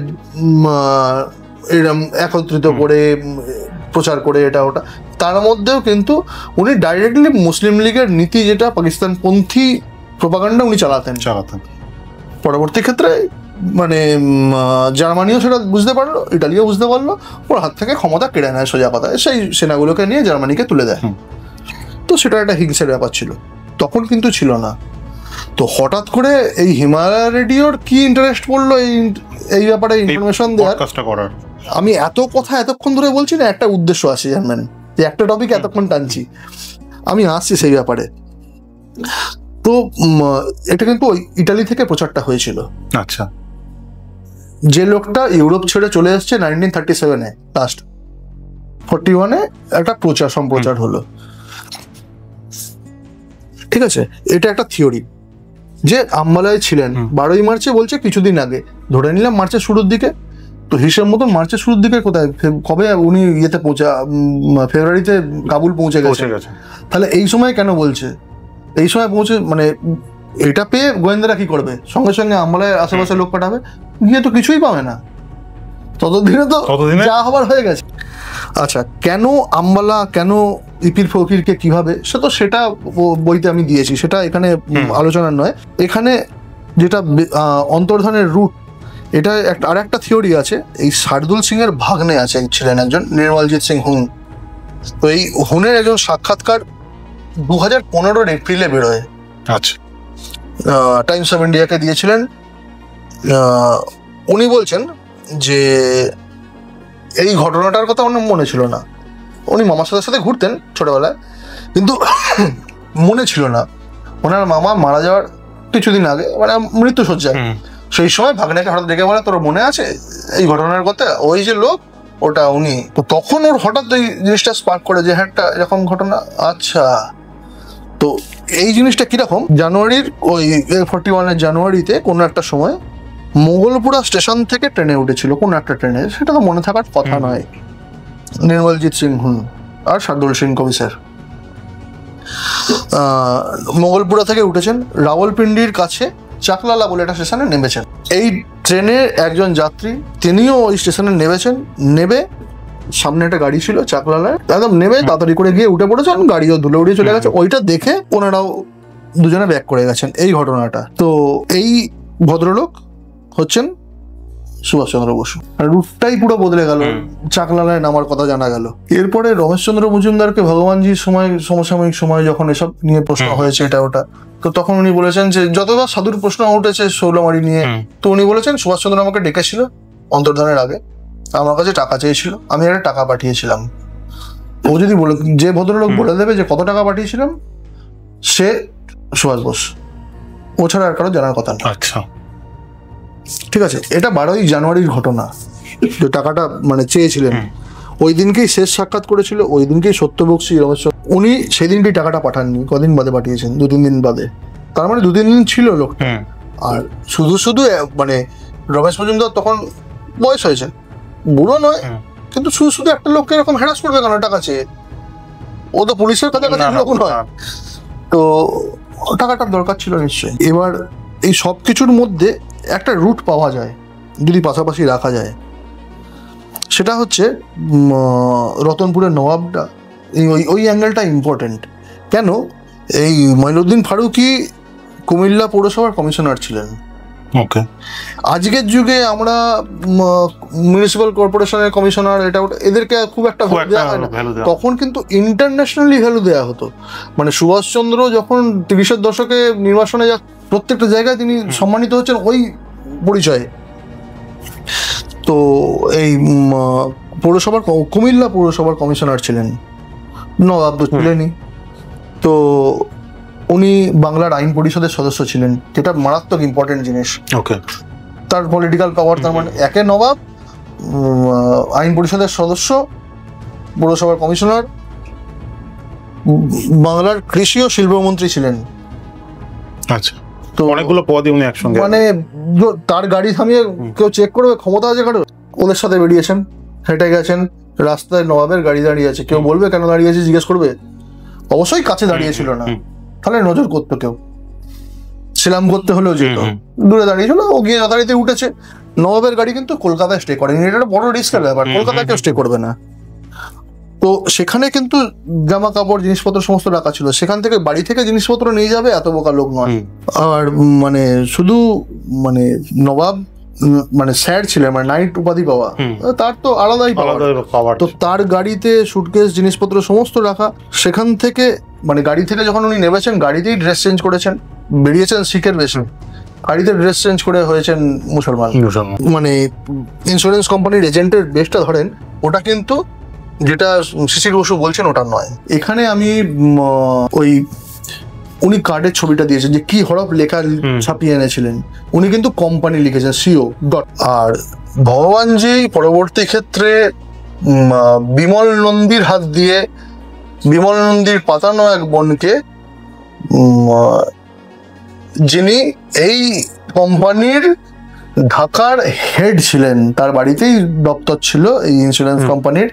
এরকম একত্রিত করে প্রচার করে এটা ওটা। তার মধ্যেও কিন্তু উনি ডাইরেক্টলি মুসলিম লীগের নীতি, যেটা পাকিস্তানপন্থী প্রোপাগান্ডা, উনি চালাতেন। পরবর্তী ক্ষেত্রে মানে জার্মানিও সেটা বুঝতে পারলো, ইটালিও বুঝতে পারলো, ওর হাত থেকে ক্ষমতা কেড়ে নেয় সোজা কথায়, সেই সেনাগুলোকে নিয়ে জার্মানিকে তুলে দেয়। তো সেটা একটা হিংসের ব্যাপার ছিল, তখন কিন্তু ছিল না। তো হঠাৎ করে এই হিমালয় রেডিওর কি ইন্টারেস্ট পড়লো এই ব্যাপারে ইনফরমেশন দেওয়ার? আমি এত কথা এতক্ষণ ধরে বলছি না, একটা উদ্দেশ্য আছে জানবেন, যে একটা টপিক এতক্ষণ টানছি, আমি আসছি সেই ব্যাপারে। তো এটা কিন্তু ইটালি থেকে প্রচারটা হয়েছিল। আচ্ছা। যে লোকটা ইউরোপ ছেড়ে চলে এসছে 1937-এ, লাস্ট 41-এ একটা সম্প্রচার হলো। ঠিক আছে, এটা একটা থিওরি যে আম্বালায় ছিলেন 12ই মার্চে, বলছে কিছুদিন আগে, ধরে নিলাম মার্চের শুরুর দিকে। তো হিসেব মতন মার্চের শুরুর দিকে কোথায়, কবে উনি ইয়েতে ফেব্রুয়ারিতে কাবুল পৌঁছে গেছে। তাহলে এই সময় কেন বলছে? এই সময় পৌঁছে মানে এটা পেয়ে গোয়েন্দারা কি করবে? সঙ্গে সঙ্গে আম্বালায় আশেপাশে লোক পাঠাবে, গিয়ে তো কিছুই পাবে না, ততদিনে তো যা হবার হয়ে গেছে। আচ্ছা, কেন আম্বালা, কেন ইপির ফকিরকে কিভাবে, সেটা বইতে আমি দিয়েছি, সেটা এখানে আলোচনা নয়। এখানে যেটা অন্তর্ধানের রুট, এটা আর একটা থিওরি আছে। এই শার্দুল সিং এর ভাগ্নে ছিলেন একজন নির্মলজিৎ সিং হুন। তো এই হুনের একজন সাক্ষাৎকার 2015 এপ্রিলে বেরোয়। আচ্ছা। টাইমস অফ ইন্ডিয়াকে দিয়েছিলেন। উনি বলছেন যে এই ঘটনাটার কথা ওনার মনে ছিল না। উনি মামার সাথে সাথে ঘুরতেন ছোটবেলায়, কিন্তু মনে ছিল না। ওনার মামা মারা যাওয়ার কিছুদিন আগে, মানে মৃত্যুশয্যায়, সেই সময় ভাগ্নেকে হঠাৎ দেখে বলে, তোর মনে আছে এই ঘটনার কথা? ওই যে লোক, ওটা উনি। তো তখন ওর হঠাৎ ওই জিনিসটা স্পার্ক করে যে হ্যাঁ একটা এরকম ঘটনা। আচ্ছা, তো এই জিনিসটা কিরকম, জানুয়ারির ওই 41 জানুয়ারিতে কোনো একটা সময় মোগলপুরা স্টেশন থেকে ট্রেনে উঠেছিল, কোনো একটা ট্রেনে, সেটা তো মনে থাকার কথা নয়। নির্মলজিৎ সিং আর শার্দুল সিং কবি স্যার মোগলপুরা থেকে উঠেছেন, রাওয়ালপিন্ডির কাছে চাকলালা বলে একটা স্টেশনে নেমেছেন। এই ট্রেনের একজন যাত্রী, তিনিও ওই স্টেশনে নেমেছেন। নেবে সামনে একটা গাড়ি ছিল চাকলালায়, একদম নেমে তাড়াতাড়ি করে গিয়ে উঠে পড়েছেন, গাড়িও ধুলে উড়িয়ে চলে গেছে। ওইটা দেখে ওনারাও দুজনে ব্যাক করে গেছেন এই ঘটনাটা। তো এই ভদ্রলোক হচ্ছেন সুভাষচন্দ্র বসু। রুটটাই পুরো বদলে গেল, চাকলালায় নামার কথা জানা গেল। এরপরে রমেশচন্দ্র মজুমদারকে ভগবানজির সমসাময়িক সময় যখন এসব নিয়ে প্রশ্ন হয়েছে এটা ওটা, তো তখন উনি বলেছেন যে যতবার সাধুর প্রশ্ন উঠেছে শৌলমারি নিয়ে, তো উনি বলেছেন সুভাষচন্দ্র আমাকে ডেকেছিল অন্তর্ধানের আগে, আমার কাছে টাকা চেয়েছিল, আমি একটা টাকা পাঠিয়েছিলাম। ও যদি বলে, যে ভদ্রলোক বলে দেবে যে কত টাকা পাঠিয়েছিলাম, সে সুভাষ বোস, ও ছাড়া আর কারো জানার কথা না। আচ্ছা, ঠিক আছে, এটা 12ই জানুয়ারির ঘটনা। যে টাকাটা মানে চেয়েছিলেন, ওই দিনকেই শেষ সাক্ষাৎ করেছিল, ওই দিনকেই সত্যবক্সী রমেশচন্দ্র, উনি সেদিনকেই টাকাটা পাঠাননি, কদিন বাদে পাঠিয়েছেন, 2-3 দিন বাদে। তার মানে 2-3 দিন ছিল লোকটা। আর শুধু মানে রমেশ মজুমদার তখন বয়স হয়েছে, বুড়ো নয়, কিন্তু শুধু একটা লোককে এরকম হ্যারাস করবে কেন টাকা চেয়ে? ও তো পুলিশের কাছাকাছি লোক নয়। তো টাকাটার দরকার ছিল নিশ্চয়ই। এবার এই সব কিছুর মধ্যে একটা রুট পাওয়া যায় যদি পাশাপাশি রাখা যায়, সেটা হচ্ছে রতনপুরের নবাবটা। ওই অ্যাঙ্গেলটা ইম্পর্টেন্ট। কেন? এই মঈনুদ্দিন ফারুকি কুমিল্লা পৌরসভার কমিশনার ছিলেন। ওকে। আজকের যুগে আমরা মিউনিসিপ্যাল কর্পোরেশনের কমিশনার, এটা ওটা, এদেরকে খুব একটা ভ্যালু দেওয়া হয় না। তখন কিন্তু ইন্টারন্যাশনালি ভ্যালু দেওয়া হতো। মানে সুভাষচন্দ্র যখন 30-এর দশকে নির্বাসনে প্রত্যেকটা জায়গায় তিনি সম্মানিত হচ্ছেন ওই পরিচয়ে। তো এই পৌরসভার, কুমিল্লা পৌরসভার কমিশনার ছিলেন, নবাব তো ছিলেনই। তো উনি বাংলার আইন পরিষদের সদস্য ছিলেন, যেটা মারাত্মক ইম্পর্টেন্ট জিনিস। ওকে। তার পলিটিক্যাল পাওয়ার, তার মানে একে নবাব, আইন পরিষদের সদস্য, পৌরসভার কমিশনার, বাংলার কৃষি ও শিল্পমন্ত্রী ছিলেন। আচ্ছা, তো অনেকগুলো পদই উনি একসঙ্গে, মানে তার গাড়ি থামিয়ে কেউ চেক করবে, ক্ষমতা আছে কারো? ওদের সাথে বেরিয়েছেন, হেঁটে গেছেন, রাস্তায় নবাবের গাড়ি দাঁড়িয়ে আছে, কেউ বলবে কেন দাঁড়িয়ে আছে? জিজ্ঞেস করবে? অবশ্যই কাছে দাঁড়িয়েছিল না, তাহলে নজর করতো, কেউ সেলাম করতে হলেও যেত, দূরে দাঁড়িয়েছিল, ও গিয়ে যথারীতি উঠেছে। নবাবের গাড়ি কিন্তু কলকাতায় স্টে করেনি, এটা বড় রিস্কের ব্যাপার, কলকাতায় কেউ স্টে করবে না। তো সেখানে কিন্তু জামা কাপড় জিনিসপত্র সমস্ত রাখা ছিল, সেখান থেকে বাড়ি থেকে জিনিসপত্র নিয়ে যাবে এত বোকা লোক নয়। আর মানে শুধু মানে নবাব মানে স্যার ছিলেন, মানে নাইট উপাধি পাওয়া, তার তো আলাদাই পাওয়ার। তো তার গাড়িতে সুটকেস জিনিসপত্র সমস্ত রাখা, সেখান থেকে মানে গাড়ি থেকে যখন উনি নেমেছেন, গাড়িতেই ড্রেস চেঞ্জ করেছেন, বেরিয়েছেন শিখের বেশে, গাড়িতে ড্রেস চেঞ্জ করে হয়েছেন মুসলমান। মানে ইন্স্যুরেন্স কোম্পানির এজেন্টের বেশটা ধরেন, ওটা কিন্তু যেটা শিশির বসু বলছেন ওটা নয়। এখানে আমি ওই উনি কার্ডের ছবিটা দিয়েছেন যে কি হরফ লেখা ছাপিয়ে এনেছিলেন, উনি কিন্তু কোম্পানি লিখেছেন সিও ডট। আর ভগবানজি পরবর্তী ক্ষেত্রে বিমল নন্দীর হাত দিয়ে, বিমল নন্দীর পাতানো এক বোনকে, যিনি এই কোম্পানির ঢাকার হেড ছিলেন, তার বাড়িতেই দপ্তর ছিল এই ইন্স্যুরেন্স কোম্পানির,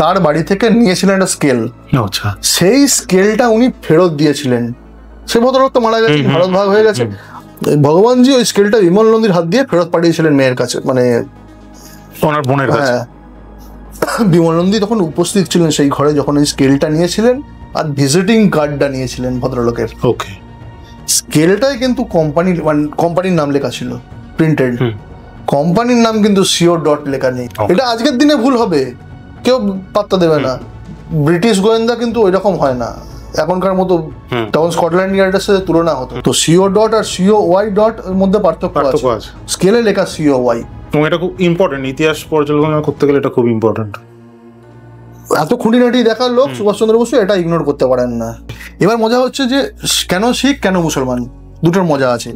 তার বাড়ি থেকে নিয়েছিলেন একটা স্কেল। আচ্ছা, সেই স্কেলটা উনি ফেরত দিয়েছিলেন। সে ভদ্রলোক তো মারা গেছে, ভারত ভাগ হয়ে গেছে। ভগবানজি ওই স্কেলটা বিমল নন্দীর হাত দিয়ে ফেরত পাঠিয়েছিলেন মেয়ের কাছে, মানে ওনার বোনের কাছে। হ্যাঁ, বিমল নন্দী তখন উপস্থিত ছিলেন সেই ঘরে যখন ওই স্কেলটা নিয়েছিলেন, আর ভিজিটিং কার্ডটা নিয়েছিলেন ভদ্রলোকের। ওকে। স্কেলটাই কিন্তু কোম্পানির নাম লেখা ছিল, প্রিন্টেড। কোম্পানির নাম কিন্তু সিও ডট লেখা নেই। এটা আজকের দিনে ভুল হবে, কেউ পাত্তা দেবে না। ব্রিটিশ গোয়েন্দা কিন্তু ওই রকম হয় না, এখনকার মতো, তখন স্কটল্যান্ড ইয়ার্ডের সাথে তুলনা হতো। তো সিও ডট আর সিও ওয়াই ডট এর মধ্যে পার্থক্য আছে, স্কেলে লেখা সিও ওয়াই। এবং এটা খুব ইম্পর্টেন্ট, ইতিহাস পর্যালোচনা করতে গেলে এটা খুব ইম্পর্টেন্ট। এত খুঁটিনাটি দেখার লোক সুভাষচন্দ্র বসু এটা ইগনোর করতে পারেন না। এবার মজা হচ্ছে যে কেন শিখ কেন মুসলমান, দুটোর মজা আছে।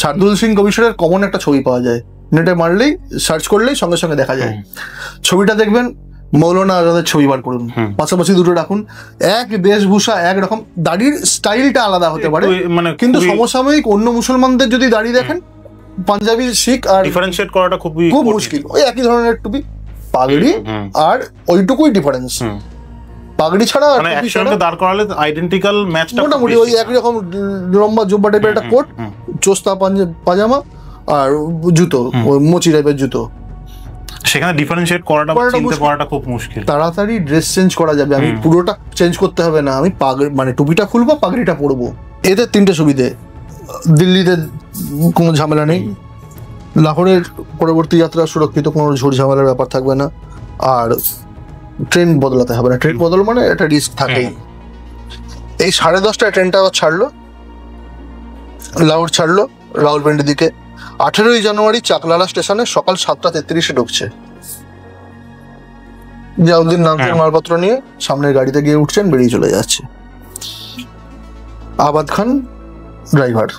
শার্দুল সিং কমিশনের কমন একটা ছবি পাওয়া যায়, নেটে মারলেই সার্চ করলেই সঙ্গে সঙ্গে দেখা যায়। ছবিটা দেখবেন, মৌলানা আজাদের ছবি বার করুন, পাশাপাশি দুটো রাখুন, এক বেশভূষা একরকম, দাড়ির স্টাইলটা আলাদা হতে পারে, কিন্তু সমসাময়িক অন্য মুসলমানদের যদি দাড়ি দেখেন, পাঞ্জাবি, শিখ আর ডিফারেন্সিয়েট করাটা খুব মুশকিল। ওই একই ধরনের টুপি, পাগড়ি, আর ওইটুকুই ডিফারেন্স। পাগড়ি ছাড়া আর টুপি ছাড়া দাঁড় করালে আইডেন্টিক্যাল ম্যাচটা মোটামুটি ওই একই রকম লম্বা জুব্বা টাইপের একটা কোট, চোস্তা পাজামা আর জুতো, ওই মোচি টাইপের জুতো। সেখানে ডিফারেন্সিয়েট করাটা, চিনতে পারাটা খুব মুশকিল। তাড়াতাড়ি ড্রেস চেঞ্জ করা যাবে, আমি পুরোটা চেঞ্জ করতে হবে না, আমি মানে টুপিটা খুলবো, পাগড়িটা পরবো। এদের তিনটে সুবিধে, দিল্লিতে কোনো ঝামেলা নেই, লাহোরের পরবর্তী যাত্রা সুরক্ষিত, কোনো ঝড় ঝামেলার ব্যাপার থাকবে না, আর ট্রেন বদলাতে হবে না। ট্রেন বদল মানে একটা রিস্ক থাকেই। এই 10:30টায় ট্রেনটা ছাড়লো, লাহোর ছাড়লো রাওয়ালপিন্ডির দিকে। 18ই জানুয়ারি চাকলালা স্টেশনে সকাল 7:33-এ ঢুকছে। জিয়াউদ্দিন নামছেন মালপত্র নিয়ে, সামনের গাড়িতে গিয়ে উঠছেন, বেরিয়ে চলে যাচ্ছে। আবাদ খান ড্রাইভার।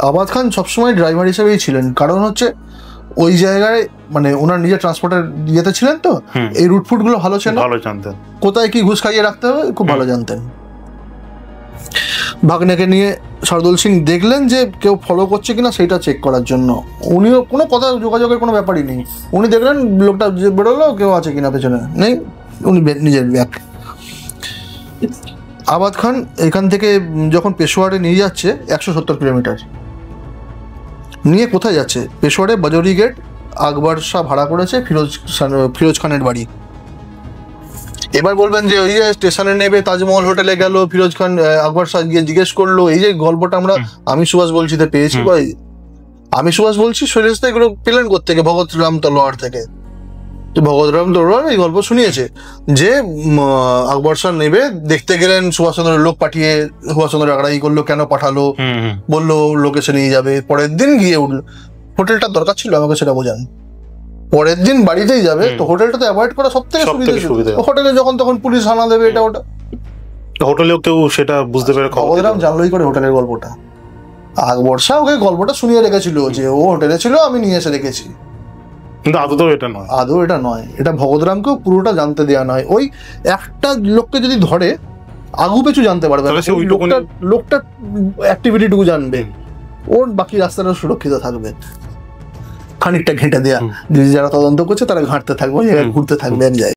আবাদ খান সবসময় ড্রাইভার হিসেবেই ছিলেন, কারণ হচ্ছে ওই জায়গায় মানে ওনার নিজের ট্রান্সপোর্টের ইয়েতে ছিলেন, তো এই রুট ফুট গুলো ভালো জানতেন, কোথায় কি ঘুষ খাইয়ে রাখতে হবে খুব ভালো জানতেন। ভাগ্নেকে নিয়ে শার্দুল সিং দেখলেন যে কেউ ফলো করছে কিনা সেটা চেক করার জন্য, উনিও কোনো কথা যোগাযোগের কোনো ব্যাপারই নেই, উনি দেখলেন লোকটা যে বেরোলো কেউ আছে কিনা পেছনে, নেই, উনি নিজের ব্যাগ। আবাদ খান এখান থেকে যখন পেশোয়ারে নিয়ে যাচ্ছে 170 কিলোমিটার নিয়ে, কোথায় যাচ্ছে? পেশোয়ারে বাজৌরি গেট আকবর শাহ ভাড়া করেছে ফিরোজ খানের বাড়ি। এবার বলবেন যে ওই যে স্টেশনে নেবে, তাজমহল হোটেলে গেল, ফিরোজ খান আকবর শাহ গিয়ে জিজ্ঞেস করলো, এই যে গল্পটা আমরা আমি সুভাষ বলছি তে পেয়েছি, ভাই আমি সুভাষ বলছি শৈলেশ দা এগুলো পেলেন কোত্থেকে? ভগৎ রাম তলোয়ার থেকে। ভগৎ রাম তলোয়ার এই গল্প শুনিয়েছে যে আকবর শাহ নেবে, দেখতে গেলেন, সুভাষচন্দ্রের লোক পাঠিয়ে সুভাষচন্দ্র আগ্রাহী করলো, কেন পাঠালো, বললো লোকেশন নিয়ে যাবে। পরের দিন গিয়ে উঠলো, হোটেলটার দরকার ছিল আমাকে সেটা বোঝান। পরের দিন বাড়িতেই যাবে, তো হোটেলটা তো অ্যাভয়েড করা সব থেকে সুবিধা। হোটেলে যখন তখন পুলিশ হানা দেবে, এটা ওটা, হোটেলেও কেউ সেটা বুঝতে পেরে ভগৎ রাম জানলোই করে হোটেলের গল্পটা। আকবর শাহ ওকে গল্পটা শুনিয়ে রেখেছিল যে ও হোটেলে ছিল, আমি নিয়ে এসে রেখেছি, কিন্তু আদৌ এটা নয়। এটা ভগৎরামকেও পুরোটা জানতে দেওয়া নয়। ওই একটা লোককে যদি ধরে আগু পেছু জানতে পারবে, লোকটা অ্যাক্টিভিটিটুকু জানবে, ওর বাকি রাস্তাটা সুরক্ষিত থাকবে। খানিকটা ঘেঁটে দেয়া, যারা তদন্ত করছে তারা ঘাঁটতে থাকবে, ঘুরতে থাকবে এক জায়গায়।